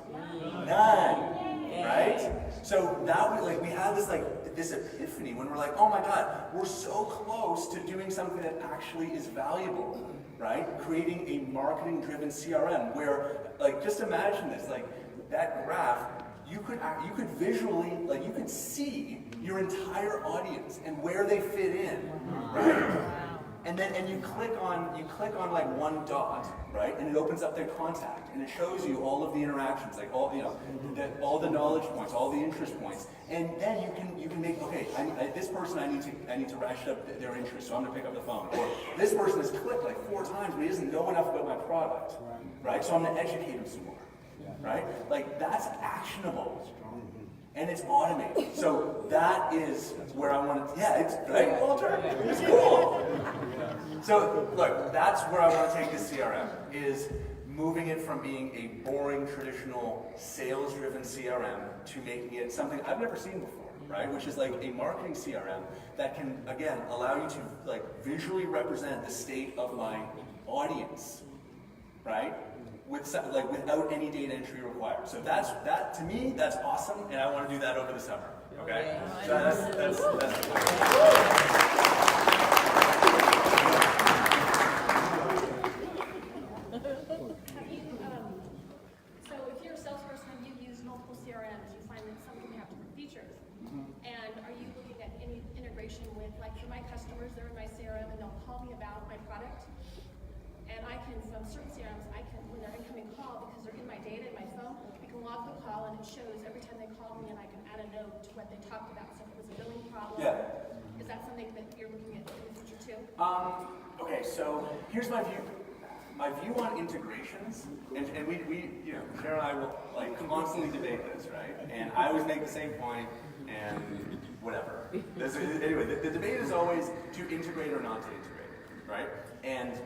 None. Right? So that we have this epiphany when we're like, oh my God, we're so close to doing something that actually is valuable, right? Creating a marketing-driven CRM where, just imagine this, that graph, you could visually, you could see your entire audience and where they fit in, right? And you click on one dot, right? And it opens up their contact, and it shows you all of the interactions, all the knowledge points, all the interest points, and then you can make, okay, this person I need to ratchet up their interest, so I'm gonna pick up the phone. Or this person has clicked 4 times, but he doesn't know enough about my product, right? So I'm gonna educate him some more, right? That's actionable. And it's automated. So that is where I want to, it's, right, Walter? It's cool. So, look, that's where I want to take this CRM, is moving it from being a boring, traditional, sales-driven CRM to making it something I've never seen before, right? Which is a marketing CRM that can, again, allow you to visually represent the state of my audience, right? Without any data entry required. So that to me, that's awesome, and I want to do that over the summer. Okay? So that's So if you're a salesperson and you use multiple CRMs, you find that some of them have different features. And are you looking at any integration with, for my customers, they're in my CRM and they'll call me about my product? And I can, from certain CRMs, when they're incoming call, because they're in my data in my phone, I can log the call and it shows every time they call me, and I can add a note to what they talked about. So if it was a billing problem, is that something that you're looking at in the future too? Okay, so here's my view. My view on integrations, and we Sharon and I will constantly debate this, right? And I always make the same point, and whatever. Anyway, the debate is always to integrate or not to integrate, right? And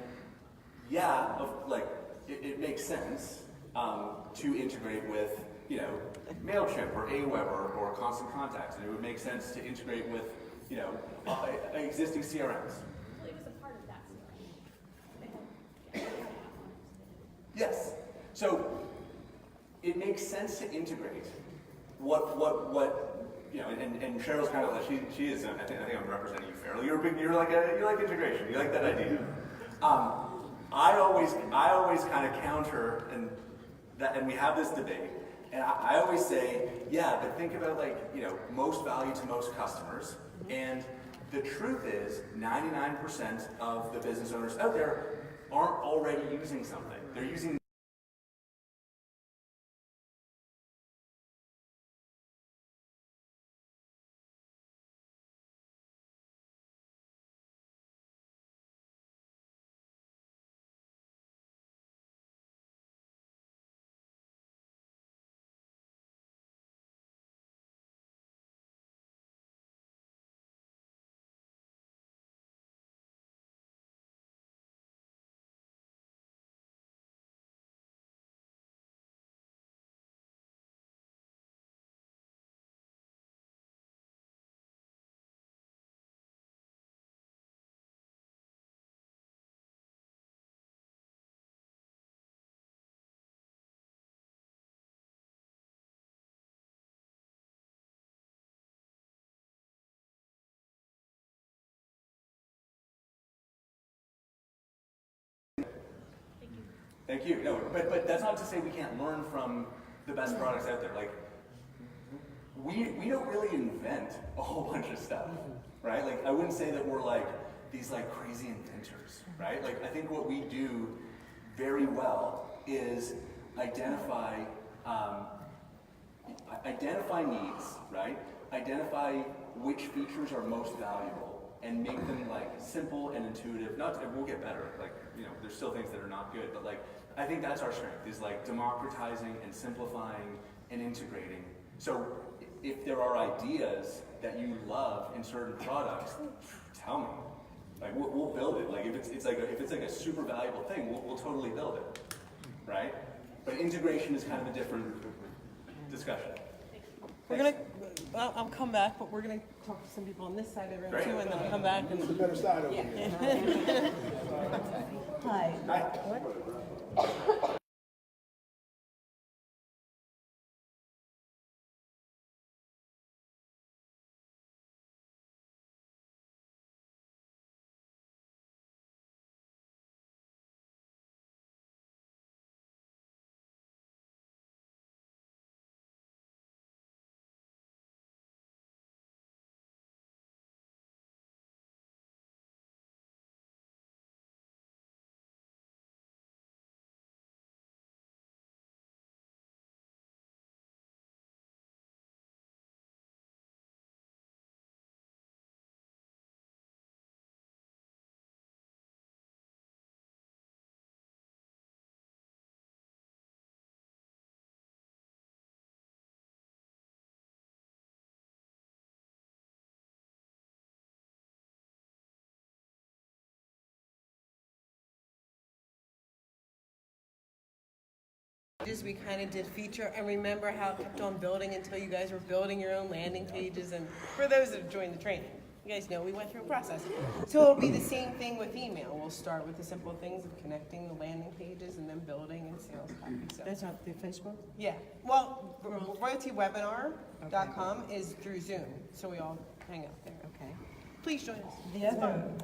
it makes sense to integrate with, MailChimp or Aweber or Constant Contacts, and it would make sense to integrate with, existing CRMs. Well, it was a part of that CRM. Yes. So it makes sense to integrate what and Cheryl's kind of she is. I think I'm representing you fairly. You like integration. You like that idea. I always kind of counter and we have this debate, and I always say, but think about most value to most customers, and the truth is 99% of the business owners out there aren't already using something. They're using Thank you. No, but that's not to say we can't learn from the best products out there. Like, we don't really invent a whole bunch of stuff, right? Like, I wouldn't say that we're like these like crazy inventors, right? Like, I think what we do very well is identify needs, right? Identify which features are most valuable and make them like simple and intuitive. We'll get better. Like, you know, there's still things that are not good, but like, I think that's our strength, is like democratizing and simplifying and integrating. So if there are ideas that you love in certain products, tell me. Like, we'll build it. Like, if it's like a super valuable thing, we'll totally build it, right? But integration is kind of a different discussion. We're gonna, I'll come back, but we're gonna talk to some people on this side of the room too, and then I'll come back and. It's a better side over here. Hi. We kind of did feature, and remember how it kept on building until you guys were building your own landing pages. And for those that have joined the training, you guys know we went through a process. So it'll be the same thing with email. We'll start with the simple things of connecting the landing pages and then building and sales copy. So That's on through Facebook? yeah, well, royaltiewebinar.com is through Zoom, so we all hang out there. Okay. Please join us.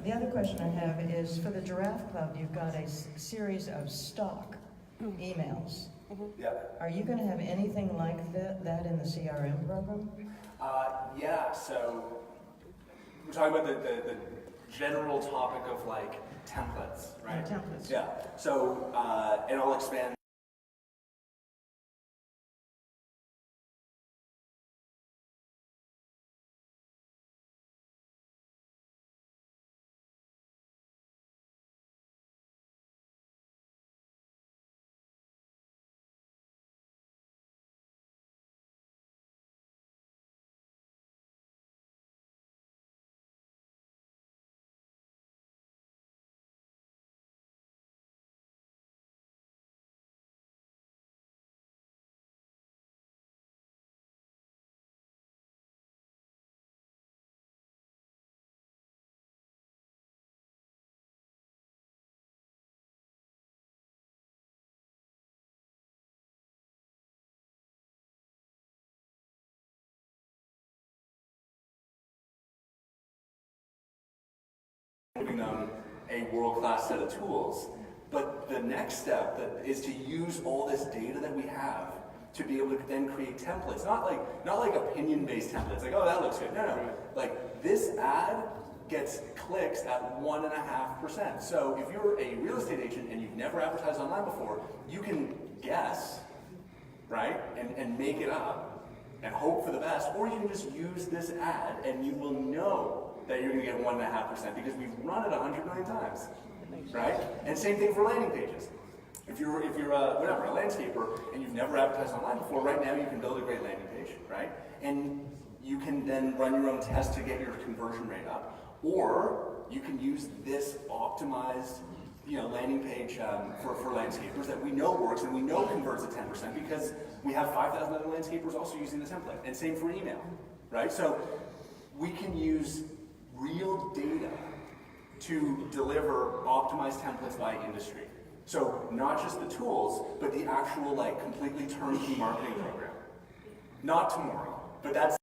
The other question I have is, for the Giraffe Club, you've got a series of stock emails. Yeah. Are you going to have anything like that in the CRM program? Yeah, so we're talking about the general topic of like templates, right? Templates. Yeah, so, and I'll expand. Giving them a world-class set of tools. But the next step is to use all this data that we have to be able to then create templates. Not like opinion-based templates, like, oh, that looks good. No. Like, this ad gets clicks at 1.5%. So if you're a real estate agent and you've never advertised online before, you can guess, right, and make it up and hope for the best, or you can just use this ad and you will know that you're going to get 1.5% because we've run it 100 million times, right? And same thing for landing pages. If you're a landscaper and you've never advertised online before, right now you can build a great landing page, right? And you can then run your own test to get your conversion rate up, or you can use this optimized, landing page for landscapers that we know works and we know converts at 10% because we have 5,000 other landscapers also using the template, and same for email, right? So we can use real data to deliver optimized templates by industry. So not just the tools, but the actual completely turnkey marketing program. Not tomorrow, but that's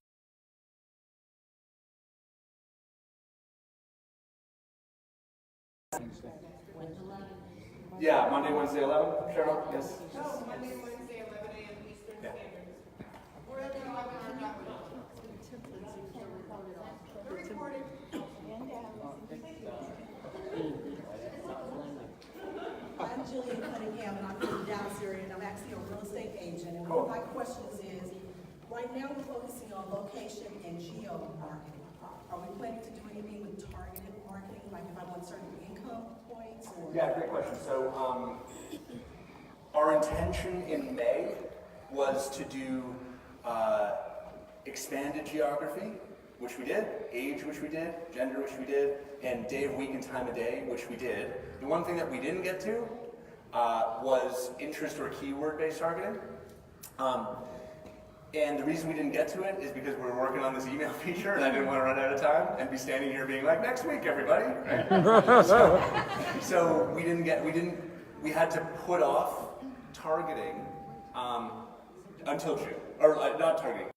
Yeah, Monday, Wednesday, 11. Cheryl, yes. No, Monday, Wednesday, 11 a.m. Eastern Standard. Or at webinar.com. They're recorded. I'm Jillian Cunningham, and I'm from the Dallas area, and I'm actually a real estate agent. And one of my questions is, right now we're focusing on location and geo marketing. Are we planning to do anything with targeted marketing, like if I want certain income points or? Yeah, great question. So our intention in May was to do expanded geography, which we did, age, which we did, gender, which we did, and day of week and time of day, which we did. The one thing that we didn't get to was interest or keyword-based targeting. And the reason we didn't get to it is because we were working on this email feature and I didn't want to run out of time and be standing here being like, next week, everybody, right? so we had to put off targeting until June, or not targeting.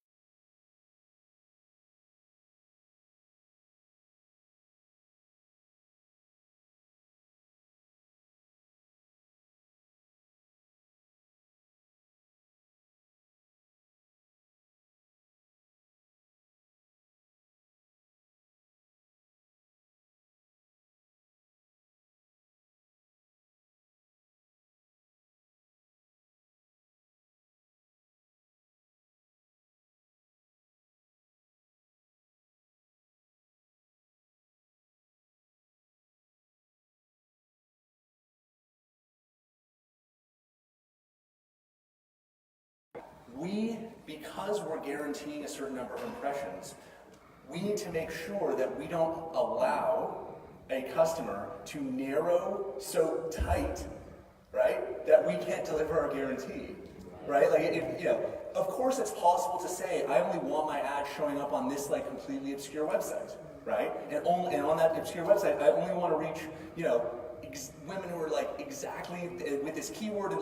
Because we're guaranteeing a certain number of impressions, we need to make sure that we don't allow a customer to narrow so tight, right, that we can't deliver our guarantee, right? Like, of course it's possible to say, I only want my ad showing up on this like completely obscure website, right? And on that obscure website, I only want to reach, women who are like exactly with this keyword and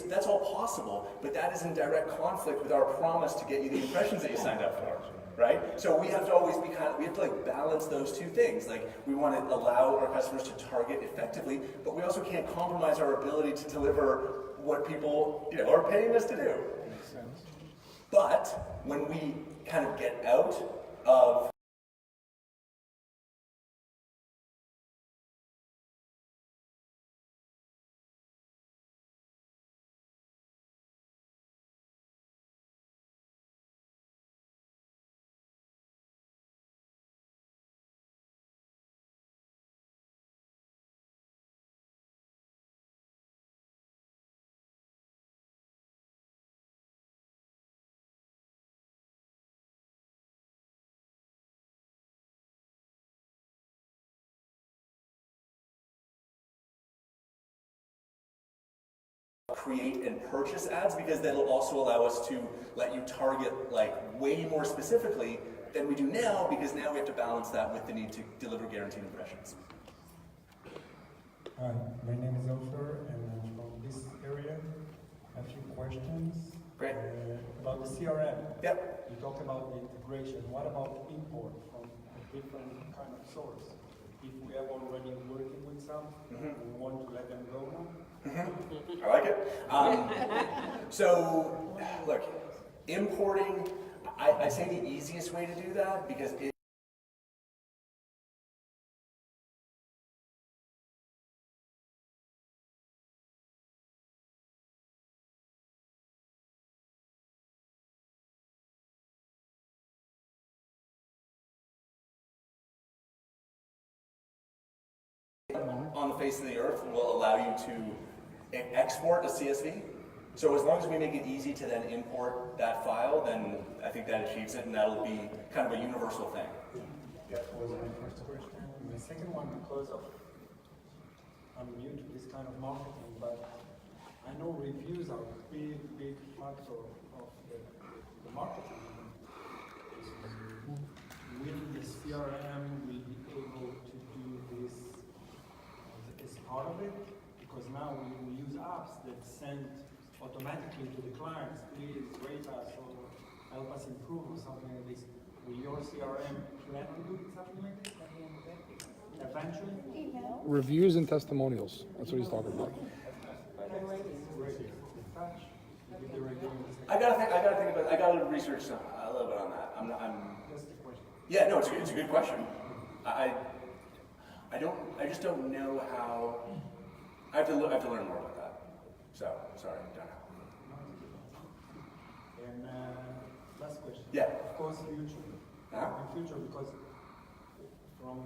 that's all possible, but that is in direct conflict with our promise to get you the impressions that you signed up for, right? So we have to always be we have to like balance those two things. Like we want to allow our customers to target effectively, but we also can't compromise our ability to deliver what people are paying us to do. Makes sense. But when we kind of get out of create and purchase ads, because that'll also allow us to let you target like way more specifically than we do now, because now we have to balance that with the need to deliver guaranteed impressions. Hi, my name is Ofer and I'm from this area. A few questions. Great. About the CRM. Yep. You talked about the integration. What about import from a different kind of source? If we are already working with some, we want to let them go now? I like it. So, look, importing, I say the easiest way to do that, because it on the face of the earth will allow you to export a CSV. So as long as we make it easy to then import that file, then I think that achieves it, and that'll be kind of a universal thing. That was my first question. My second one, because I'm new to this kind of marketing, but I know reviews are a big factor of the marketing. Will the CRM will be able to do this as part of it? Because now we use apps that send automatically to the clients, please rate us or help us improve or something like this. Will your CRM plan to do something like this? eventually? Reviews and testimonials. That's what he's talking about. I gotta think about. I gotta research a little bit on that. Yeah, no, it's a good question. I just don't know how. I have to learn more about that. So sorry, don't know. And last question. Yeah. Of course, future. In future, because from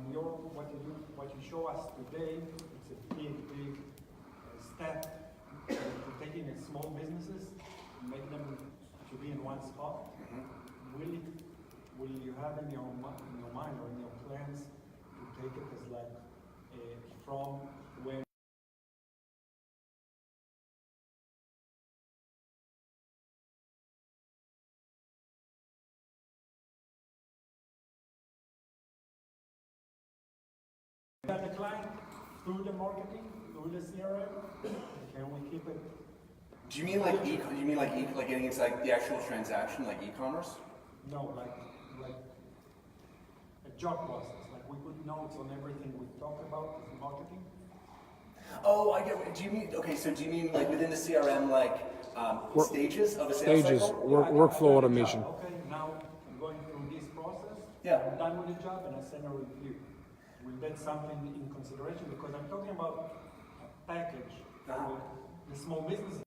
what you show us today, it's a big step to taking small businesses, make them to be in one spot. Will you have in your mind or in your plans to take it as like from when the client through the marketing, through the CRM? Can we keep it? Do you mean like getting inside the actual transaction, like e-commerce? No, like a job process. Like we put notes on everything we talk about in marketing. Oh, I get what, do you mean, okay, so do you mean like within the CRM, like stages of a sales cycle? Workflow automation. Okay, now I'm going through this process. Yeah. I'm done with the job and I send a review. Will that something in consideration? Because I'm talking about a package for the small business.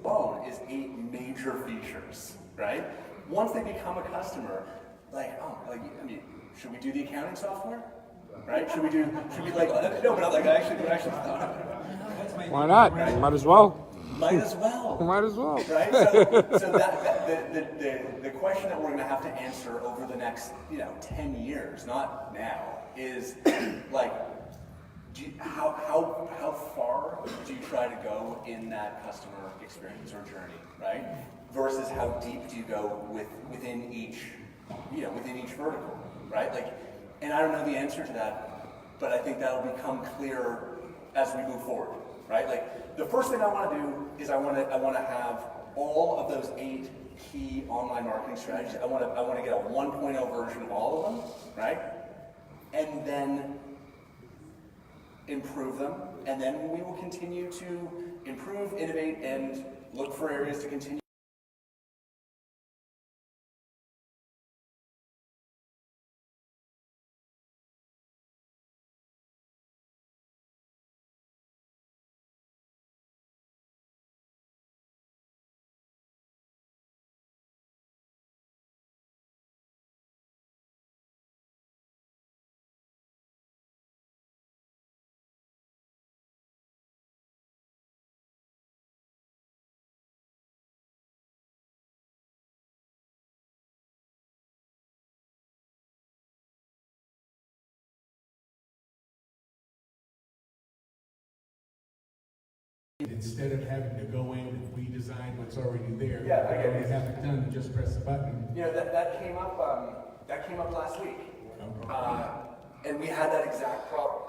Alone is 8 major features, right? Once they become a customer, I mean, should we do the accounting software? Right? Should we like, no, but I actually thought of it. Why not? Right? Might as well. Might as well. Might as well. Right? So the question that we're going to have to answer over the next, 10 years, not now, is like, how far do you try to go in that customer experience or journey, right? Versus how deep do you go within each vertical, right? Like, and I don't know the answer to that, but I think that'll become clearer as we move forward, right? Like, the first thing I want to do is I want to have all of those 8 key online marketing strategies. I want to get a 1.0 version of all of them, right? And then improve them, and then we will continue to improve, innovate, and look for areas to continue. Instead of having to go in and redesign what's already there, Yeah, I get it. have it done, you just press a button. That came up last week, and we had that exact problem.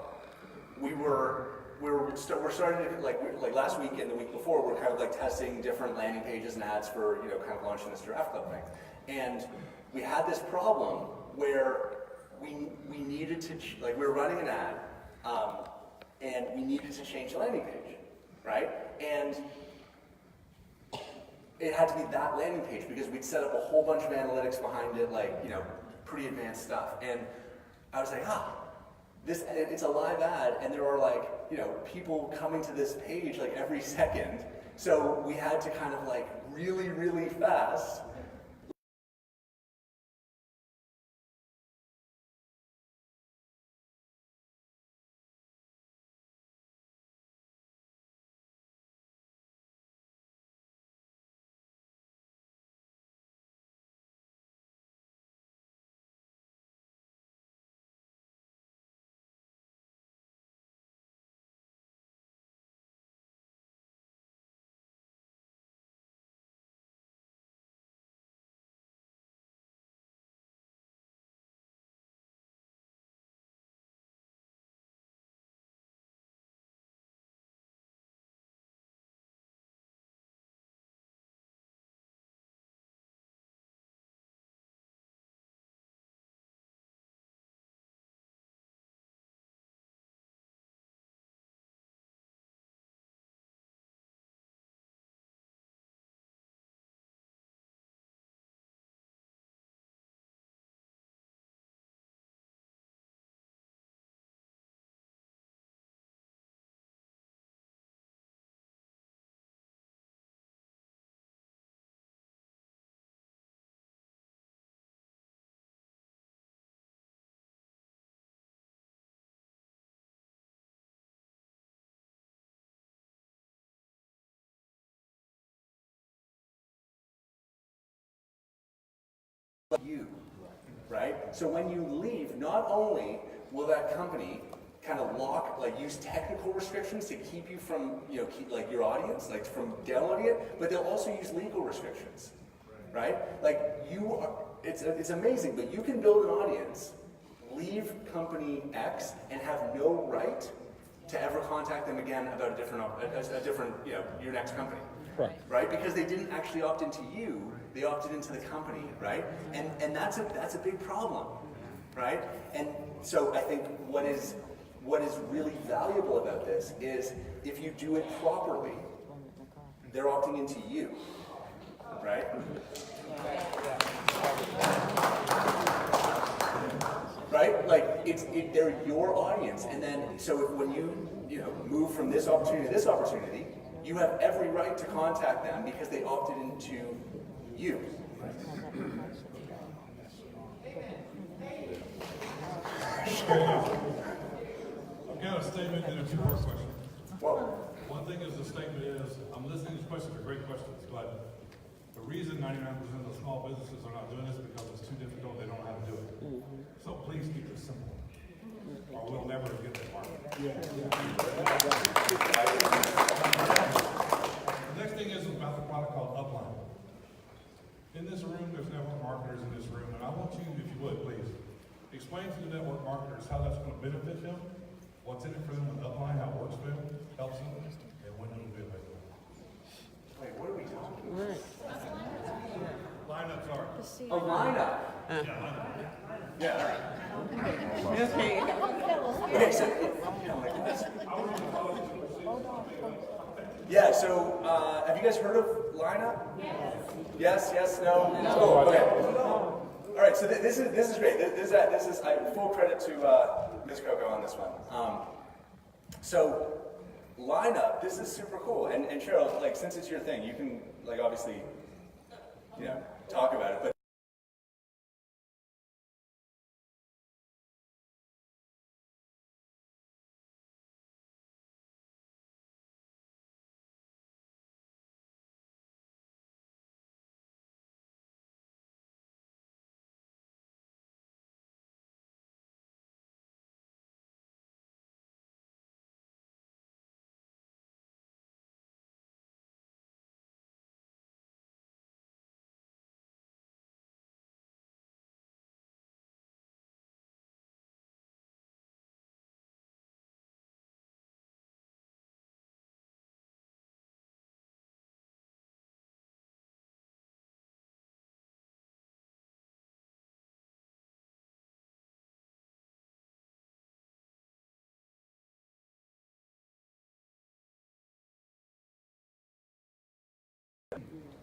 We're starting to like last week and the week before, we're kind of like testing different landing pages and ads for kind of launching this draft club thing, and we had this problem where we needed to we were running an ad, and we needed to change the landing page. right? And it had to be that landing page because we'd set up a whole bunch of analytics behind it, like, you know, pretty advanced stuff. And I was like, it's a live ad, and there are like, you know, people coming to this page like every second. So we had to kind of like really, really fast you, right? So when you leave, not only will that company kind of use technical restrictions to keep you from, you know, keep like your audience, like from downloading it, but they'll also use legal restrictions, right? Like it's amazing, but you can build an audience, leave company X, and have no right to ever contact them again about a different, you know, your next company. Right? Because they didn't actually opt into you, they opted into the company, right? And that's a big problem, right? And so I think what is really valuable about this is if you do it properly, they're opting into you, right? Right? Like they're your audience, and then so when you know move from this opportunity to this opportunity, you have every right to contact them because they opted into you. I've got a statement and a two-part question. Whoa. One thing is the statement is, I'm listening to these questions, they're great questions, but the reason 99% of the small businesses are not doing this is because it's too difficult, they don't know how to do it. So please keep it simple, or we'll never get that market. The next thing is about the product called Upline. In this room, there's network marketers in this room, and I want you, if you would, please, explain to the network marketers how that's going to benefit them, what's in it for them with Upline, how it works for them, helps them, and when it'll be available. Wait, what are we talking about? Lineups are. A lineup? Yeah, lineup. Yeah, all right. Okay. Okay, so yeah, so have you guys heard of lineup? Yes, no? Oh, okay. All right, so this is great. This is full credit to Ms. Coco on this one. So lineup, this is super cool. And Cheryl, like since it's your thing, you can like obviously, you know, talk about it. But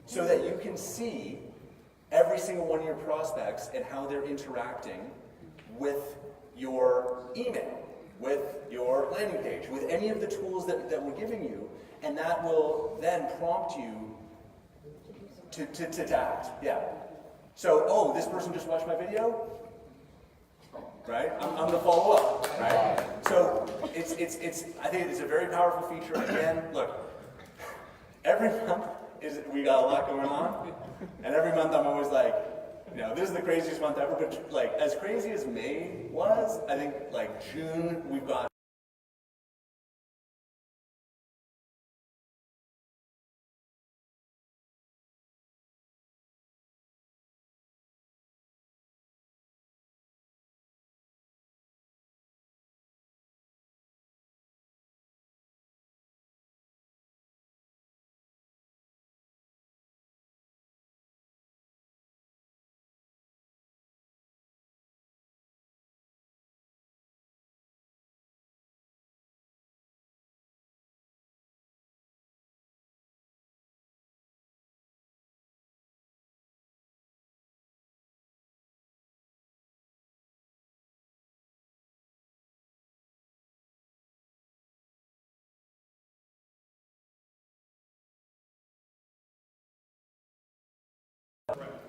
so that you can see every single one of your prospects and how they're interacting with your email, with your landing page, with any of the tools that we're giving you, and that will then prompt you to act. Yeah. So, oh, this person just watched my video, right? I'm going to follow up, right? So it's I think it's a very powerful feature. Again, look, every month we got a lot going on, and every month I'm always like, you know, this is the craziest month ever. But like, as crazy as May was, I think like June we've got.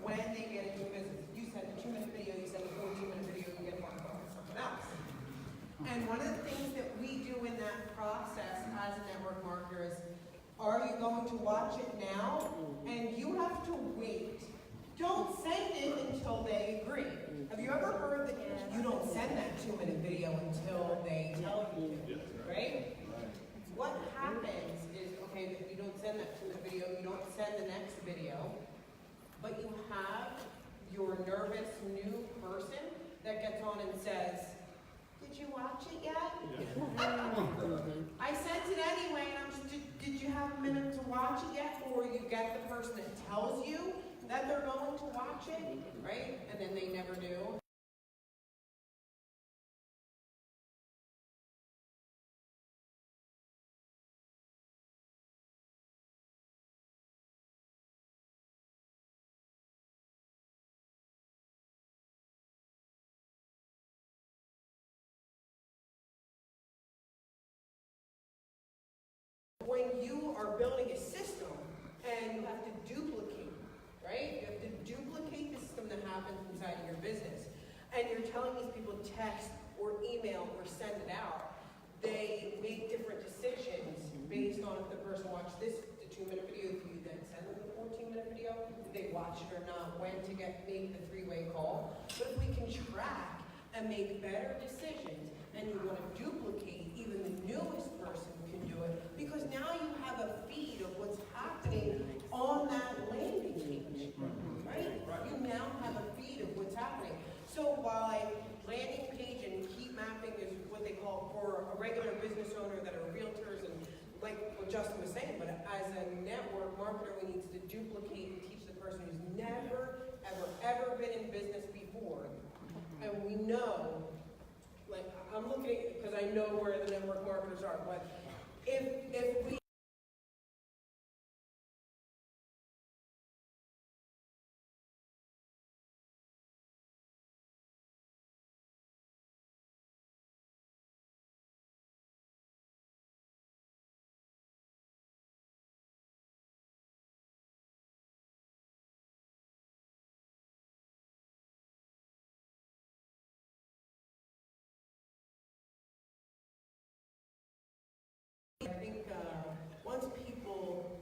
When they get into business, you send a 2-minute video, you send a 14-minute video, you get marked on something else. And one of the things that we do in that process as a network marketer is, are you going to watch it now? And you have to wait. Don't send it until they agree. Have you ever heard that you don't send that 2-minute video until they tell you to, right? What happens is, okay, that you don't send that 2-minute video, you don't send the next video, but you have your nervous new person that gets on and says, did you watch it yet? I sent it anyway, and I'm just, did you have a minute to watch it yet? Or you get the person that tells you that they're going to watch it, right? And then they never do. When you are building a system and you have to duplicate, right? You have to duplicate the system that happens inside of your business. And you're telling these people text or email or send it out. They make different decisions based on if the person watched the 2-minute video, do you then send them the 14-minute video? Did they watch it or not? When to make the 3-way call? But if we can track and make better decisions, and you want to duplicate, even the newest person can do it, because now you have a feed of what's happening on that landing page, right? You now have a feed of what's happening. So while landing page and heat mapping is what they call for a regular business owner that are realtors, and like what Justin was saying, but as a network marketer, we need to duplicate and teach the person who's never, ever been in business before. And we know, like, I'm looking at, because I know where the network marketers are, but if we I think once people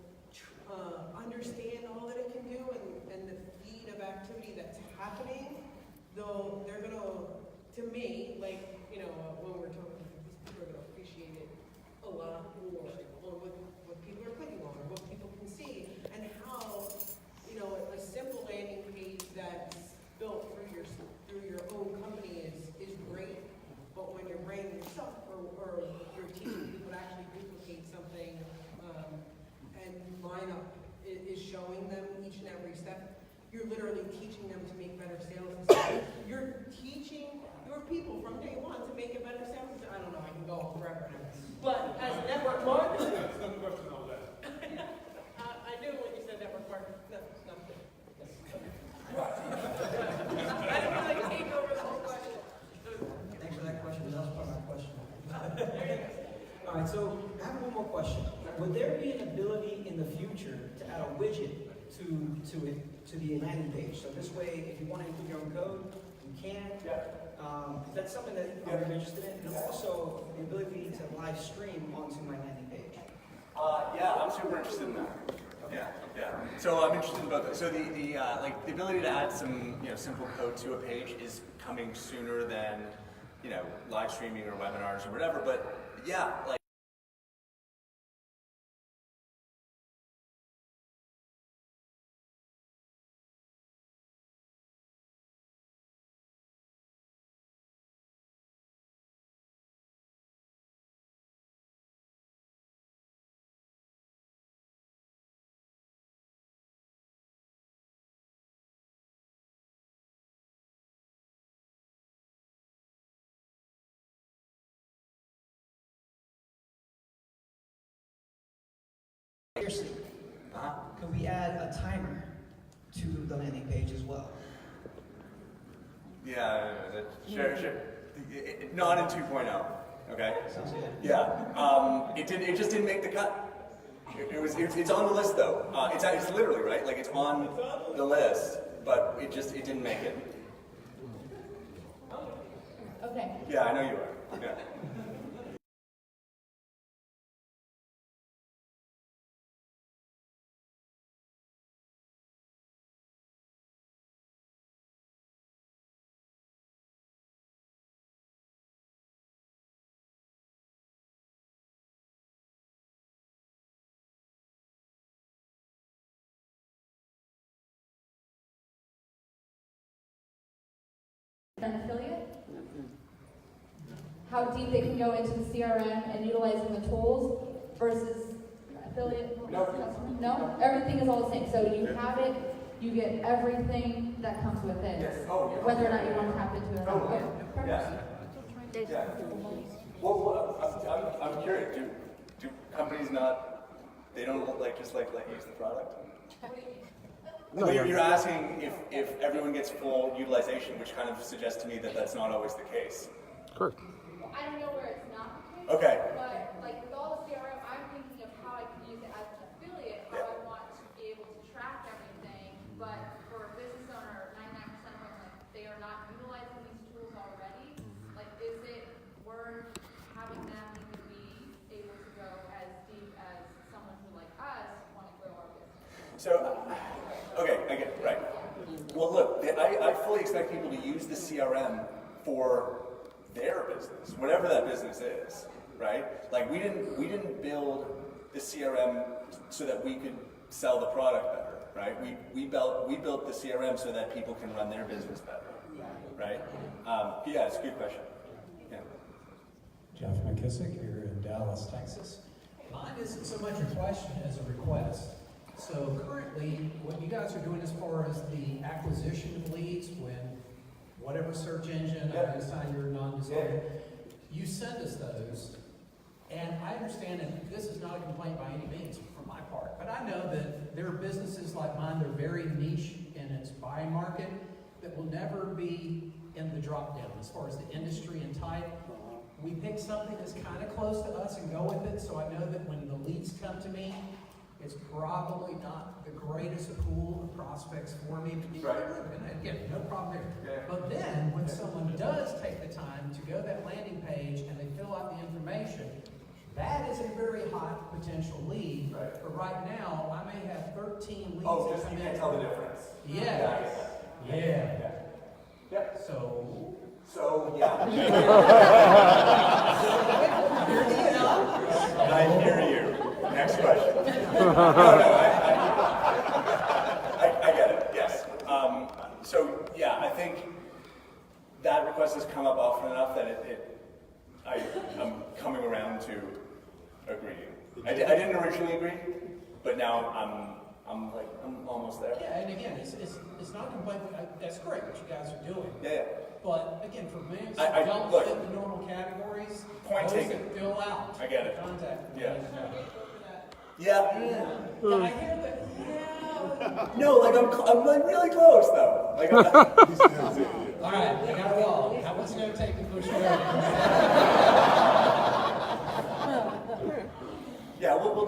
understand all that it can do and the feed of activity that's happening, they're going to me, like, you know, when we're talking, these people are going to appreciate it a lot more on what people are clicking on, or what people can see, and how, you know, a simple landing page that's built through your own company is great, but when you're branding yourself or you're teaching people to actually duplicate something, and lineup is showing them each and every step, you're literally teaching them to make better sales. You're teaching your people from day one to make a better sales. I don't know, I can go on forever now. But as a network marketer, I knew when you said network All right, so I have one more question. Would there be an ability in the future to add a widget to the landing page? So this way, if you want to include your own code, you can. That's something that you're interested in. And also the ability to live stream onto my landing page. Yeah, I'm super interested in that. Yeah. So I'm interested in both. So the ability to add some simple code to a page is coming sooner than live streaming or webinars or whatever. But yeah, like. Seriously, could we add a timer to the landing page as well? Yeah, sure. Not in 2.0. Okay. Sounds good. Yeah. It just didn't make the cut. It's on the list though. It's literally right. Like it's on the list, but it didn't make it. Okay. Yeah, I know you are. Yeah. An affiliate? How deep they can go into the CRM and utilizing the tools versus affiliate? No? Everything is all the same. So you have it, you get everything that comes with it. Yes. Whether or not you want to tap into it or not. Yeah. Well, I'm curious. Do companies they don't let use the product? No, you're asking if everyone gets full utilization, which kind of suggests to me that that's not always the case. Correct. I don't know where it's not the case. Okay. But like with all the CRM, I'm thinking of how I can use it as an affiliate, how I want to be able to track everything. But for a business owner, 99% of them, they are not utilizing these tools already. Like, is it worth having them even be able to go as deep as someone who, like us, want to grow our business? So, okay, I get it, right. Well, look, I fully expect people to use the CRM for their business, whatever that business is, right? Like we didn't build the CRM so that we could sell the product better, right? We built the CRM so that people can run their business better, right? Yeah, it's a good question. Yeah. Jeff McKissick here in Dallas, Texas. Mine isn't so much a question as a request. So currently, what you guys are doing as far as the acquisition of leads, when whatever search engine, I decide you're non-decided, you send us those, and I understand that this is not a complaint by any means from my part, but I know that there are businesses like mine that are very niche in its buying market that will never be in the drop-down as far as the industry and type. We pick something that's kind of close to us and go with it, so I know that when the leads come to me, it's probably not the greatest pool of prospects for me. Right. And again, no problem there. But then, when someone does take the time to go to that landing page and they fill out the information, that is a very hot potential lead. Right. But right now, I may have 13 leads. Oh, just you can't tell the difference. Yeah. Yeah. So, yeah. I hear you. Next question. I get it, yes. So, yeah, I think that request has come up often enough that I'm coming around to agreeing. I didn't originally agree, but now I'm almost there. Yeah, and again, it's not a complaint. That's great what you guys are doing. Yeah. But again, for me, I don't look, fit the normal categories. Point those taken. that fill out. I get it. Contact me. Yeah. Yeah, I hear that. Yeah. No, like I'm like really close though. Like all right, I got it all. How much it's gonna take to push it over?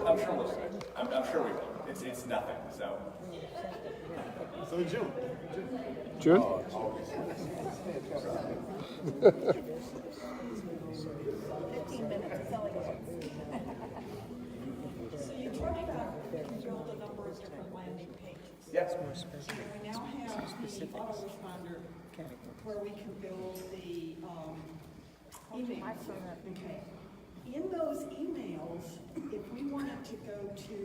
I'm sure we'll see. I'm sure we will. It's nothing, so. So June. June? 15 minutes, it's only So you talked about you can build a number of different landing pages. Yes. So we now have the autoresponder where we can build the emails. Okay. In those emails, if we wanted to go to,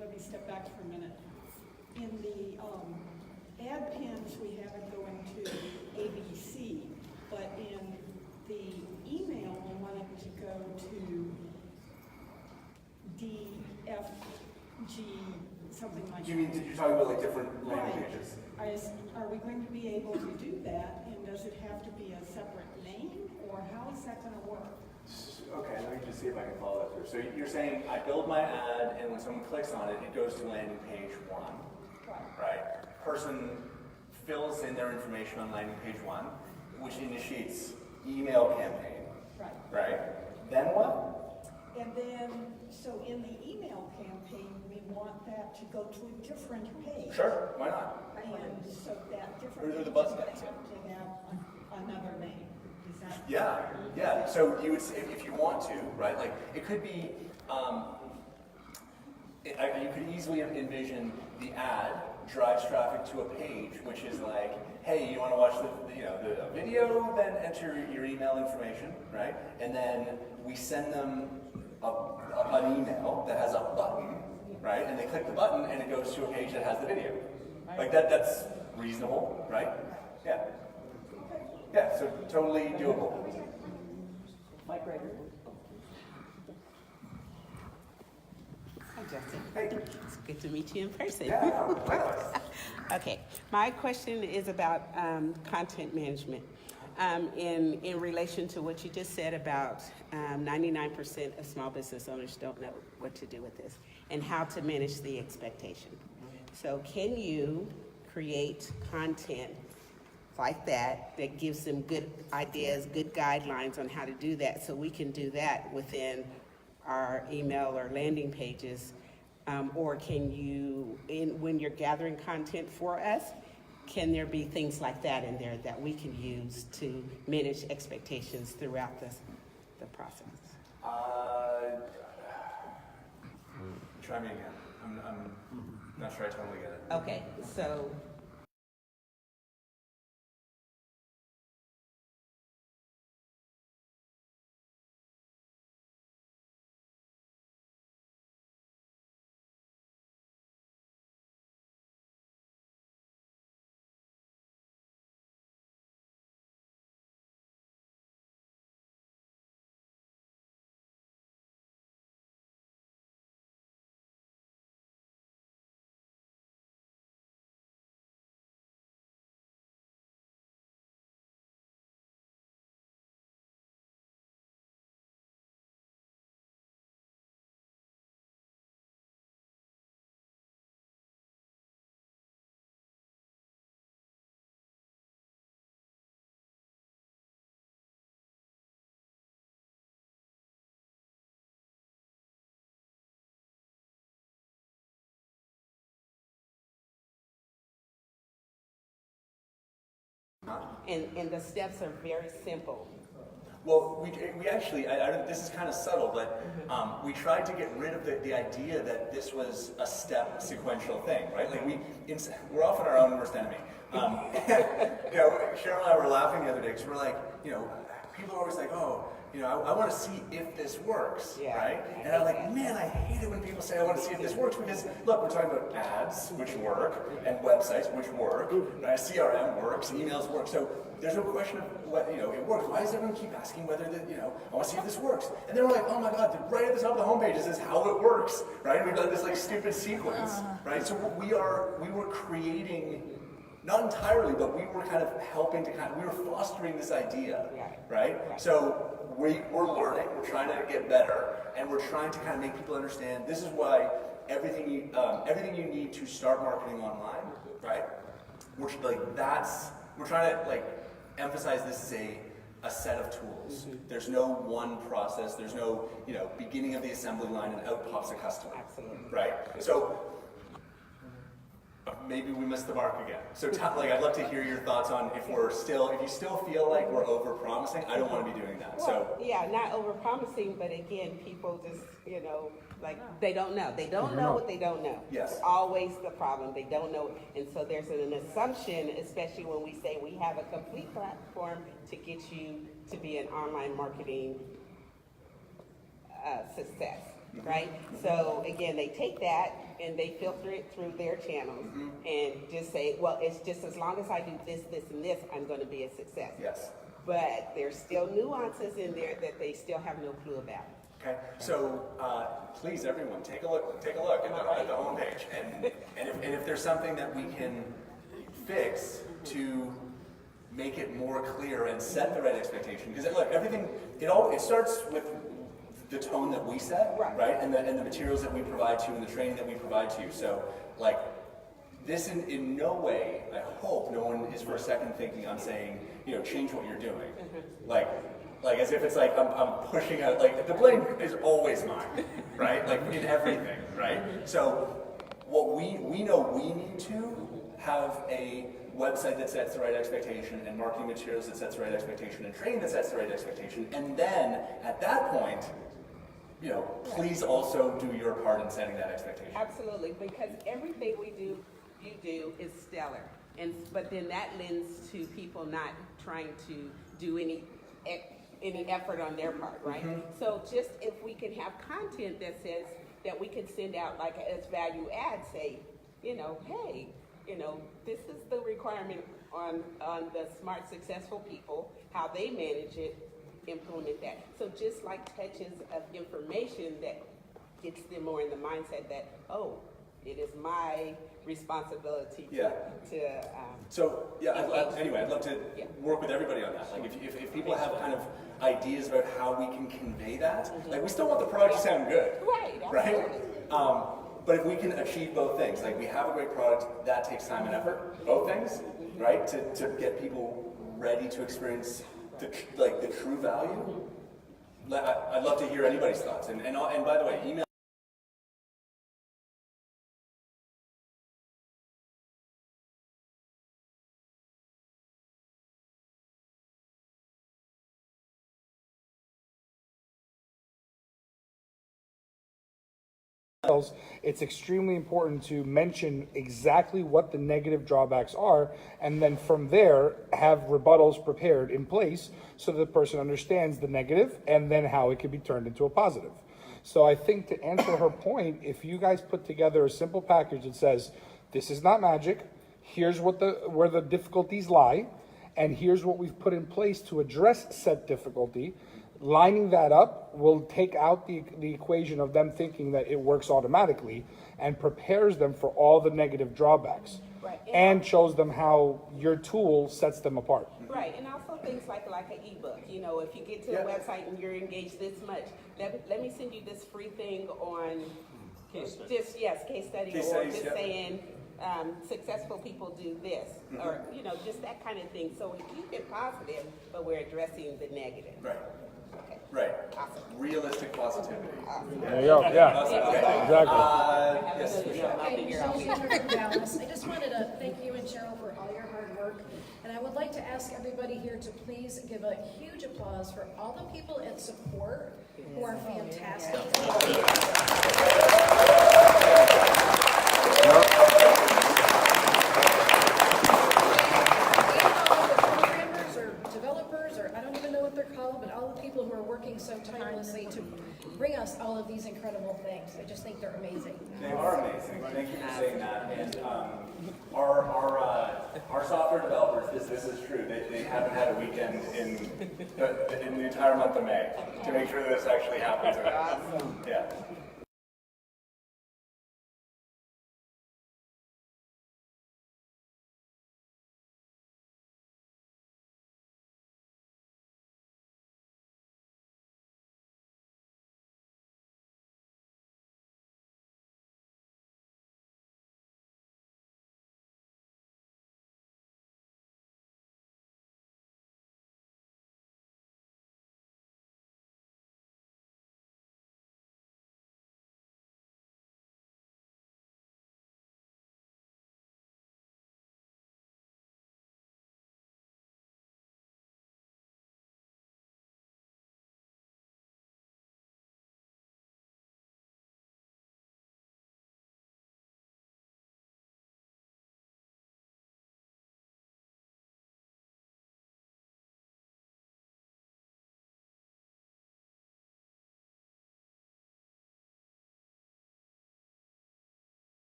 let me step back for a minute. In the ad pins, we have it going to ABC, but in the email, we want it to go to DFG, something like that. You mean, you're talking about like different landing pages? Are we going to be able to do that, and does it have to be a separate name, or how is that going to work? Okay, let me just see if I can follow that through. So you're saying I build my ad, and when someone clicks on it, it goes to landing page 1, right? Person fills in their information on landing page 1, which initiates email campaign, right? Then what? And then, so in the email campaign, we want that to go to a different page. Sure, why not? And so that different Or page the is button going to next to have to have another name. Is that? Yeah. So you would, if you want to, right? Like it could be, you could easily envision the ad drives traffic to a page, which is like, hey, you want to watch the video? Then enter your email information, right? And then we send them an email that has a button, right? And they click the button, and it goes to a page that has the video. Like that's reasonable, right? Yeah. Yeah, so totally doable. Mike Rader. Hi, Justin. Hey. It's good to meet you in person. Yeah, Okay, my question is about content management. In relation to what you just said about 99% of small business owners don't know what to do with this and how to manage the expectation. So can you create content like that gives them good ideas, good guidelines on how to do that, so we can do that within our email or landing pages? Or can you, when you're gathering content for us, can there be things like that in there that we can use to manage expectations throughout the process? Try me again. I'm not sure I totally get it. Okay, so and the steps are very simple. Well, we actually, this is kind of subtle, but we tried to get rid of the idea that this was a step sequential thing, right? Like we're often our own worst enemy. Sharon and I were laughing the other day because we're like, people are always like, oh, I want to see if this works, right? And I'm like, man, I hate it when people say I want to see if this works, because look, we're talking about ads, which work, and websites, which work, right? CRM works, emails work, so there's no question of what, it works. Why does everyone keep asking whether I want to see if this works? And then we're like, oh my God, right at the top of the homepage, it says how it works, right? We've got this like stupid sequence, right? So we were creating, not entirely, but we were kind of helping to we were fostering this idea, right? So we're learning, we're trying to get better, and we're trying to kind of make people understand this is why everything you need to start marketing online, right? We're trying to emphasize this as a set of tools. There's no one process. There's no, beginning of the assembly line and out pops a customer. Absolutely. Right? So maybe we missed the mark again. So I'd love to hear your thoughts on if you still feel like we're over promising. I don't want to be doing that. Well, yeah, not over promising, but again, people just, they don't know. They don't know what they don't know. Yes. It's always the problem. They don't know. And so there's an assumption, especially when we say we have a complete platform to get you to be an online marketing success, right? So again, they take that and they filter it through their channels and just say, well, it's just as long as I do this, this, and this, I'm going to be a success. Yes. But there's still nuances in there that they still have no clue about. Okay, so please, everyone, take a look at the homepage, and if there's something that we can fix to make it more clear and set the right expectation, because look, it starts with the tone that we set, right? And the materials that we provide to you and the training that we provide to you. So, this in no way, I hope no one is for a second thinking I'm saying, change what you're doing. Like as if it's like I'm pushing out, the blame is always mine, right? In everything, right? So what we know we need to have a website that sets the right expectation and marketing materials that sets the right expectation and training that sets the right expectation. And then at that point, please also do your part in setting that expectation. Absolutely, because everything you do is stellar. But then that lends to people not trying to do any effort on their part, right? So just if we can have content that says that we can send out as value add, say, hey, this is the requirement on the smart, successful people, how they manage it, implement that. So just touches of information that gets them more in the mindset that, oh, it is my responsibility I'd love to work with everybody on that. If people have kind of ideas about how we can convey that, we still want the product to sound good, right? But if we can achieve both things, we have a great product, that takes time and effort, both things, right? To get people ready to experience the true value. I'd love to hear anybody's thoughts. And by the way, email. It's extremely important to mention exactly what the negative drawbacks are, and then from there have rebuttals prepared in place so the person understands the negative and then how it can be turned into a positive. So I think to answer her point, if you guys put together a simple package that says, this is not magic, here's where the difficulties lie, and here's what we've put in place to address said difficulty, lining that up will take out the equation of them thinking that it works automatically and prepares them for all the negative drawbacks. Right. And shows them how your tool sets them apart. Right, and also things like an ebook. If you get to a website and you're engaged this much, let me send you this free thing on case study, or just saying successful people do this, or just that kind of thing. So we keep it positive, but we're addressing the negative. Right. Okay. Right. Awesome. Realistic positivity. There you go. Yeah. Exactly. Yes. Dallas. I just wanted to thank you and Cheryl for all your hard work. And I would like to ask everybody here to please give a huge applause for all the people in support who are fantastic. Who are working so tirelessly to bring us all of these incredible things. I just think they're amazing. They are amazing. Thank you for saying that. And our software developers, this is true. They haven't had a weekend in the entire month of May to make sure this actually happens. Yeah.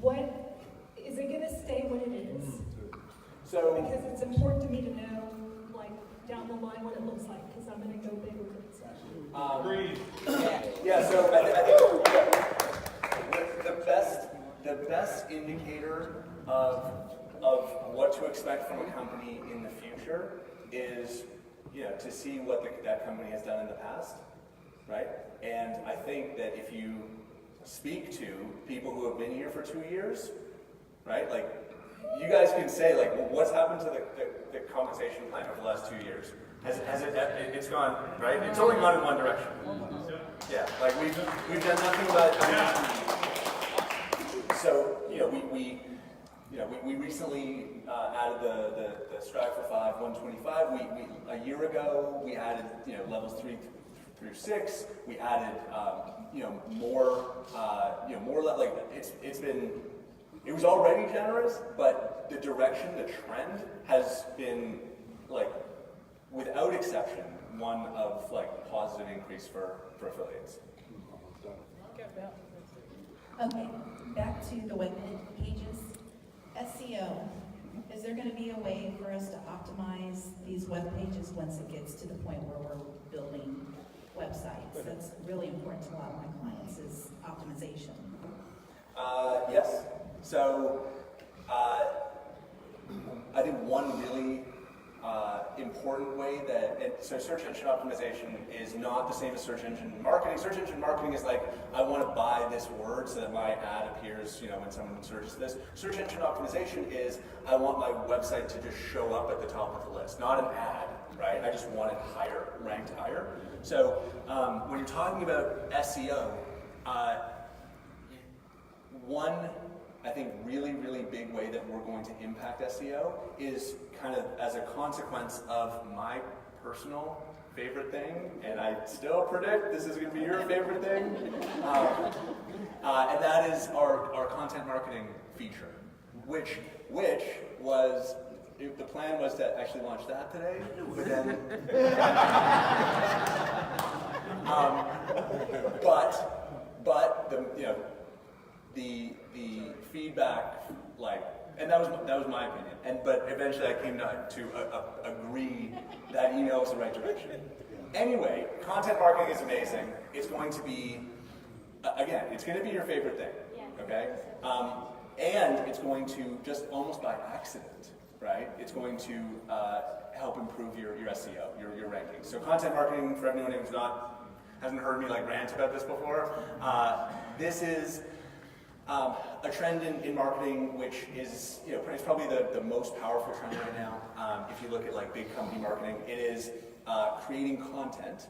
what, is it gonna stay what it is? So, Because it's important to me to know, like, down the line what it looks like, because I'm gonna go big with it. agreed. Yeah, so I think the best indicator of what to expect from a company in the future is, to see what that company has done in the past, right? And I think that if you speak to people who have been here for 2 years, right? Like, you guys can say, like, well, what's happened to the compensation plan over the last 2 years? It's gone, right? It's only gone in one direction. Yeah, like we've done nothing but. So we recently added the Strive for 5 125. A year ago we added levels 3 through 6. We added more like it was already generous, but the direction, the trend has been like, without exception, one of like positive increase for affiliates. Okay, back to the web pages. SEO, is there going to be a way for us to optimize these web pages once it gets to the point where we're building websites? That's really important to a lot of my clients, is optimization. Yes. So I think one really important way so search engine optimization is not the same as search engine marketing. Search engine marketing is like, I want to buy this word so that my ad appears, when someone searches this. Search engine optimization is, I want my website to just show up at the top of the list, not an ad, right? I just want it higher, ranked higher. So when you're talking about SEO, one, I think, really, really big way that we're going to impact SEO is kind of as a consequence of my personal favorite thing, and I still predict this is going to be your favorite thing, and that is our content marketing feature, which was, the plan was to actually launch that today, but then, but the feedback, and that was my opinion, but eventually I came to agree that email was the right direction. Anyway, content marketing is amazing. It's going to be, again, it's going to be your favorite thing, okay? And it's going to, just almost by accident, right? It's going to help improve your SEO, your rankings. So content marketing, for anyone who hasn't heard me rant about this before, this is a trend in marketing, which is, it's probably the most powerful trend right now. If you look at big company marketing, it is creating content,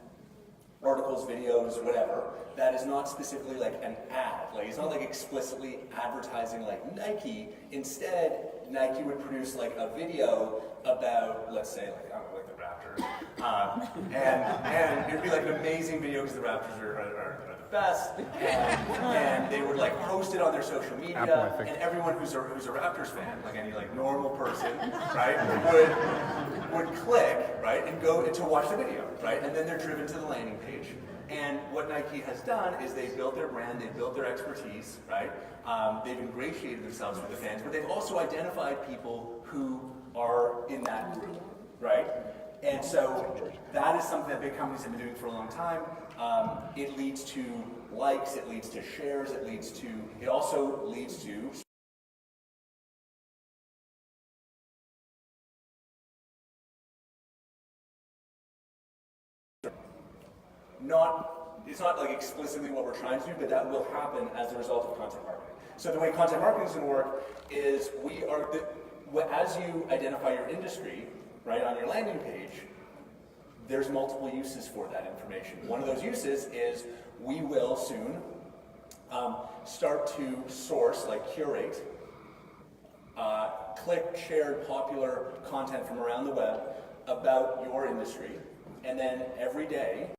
articles, videos, whatever, that is not specifically an ad. It's not explicitly advertising like Nike. Instead, Nike would produce a video about, let's say, I don't know, the Raptors. And it would be an amazing video because the Raptors are the best. And they would post it on their social media, and everyone who's a Raptors fan, any normal person, right, would click, right, and go to watch the video, right, and then they're driven to the landing page. And what Nike has done is they've built their brand, they've built their expertise, right, they've ingratiated themselves with the fans, but they've also identified people who are in that group, right? And so that is something that big companies have been doing for a long time. It leads to likes, it leads to shares, it also leads to it's not explicitly what we're trying to do, but that will happen as a result of content marketing. So the way content marketing is going to work is as you identify your industry, right, on your landing page, there's multiple uses for that information. One of those uses is we will soon start to source, curate, click, shared, popular content from around the web about your industry, and then every day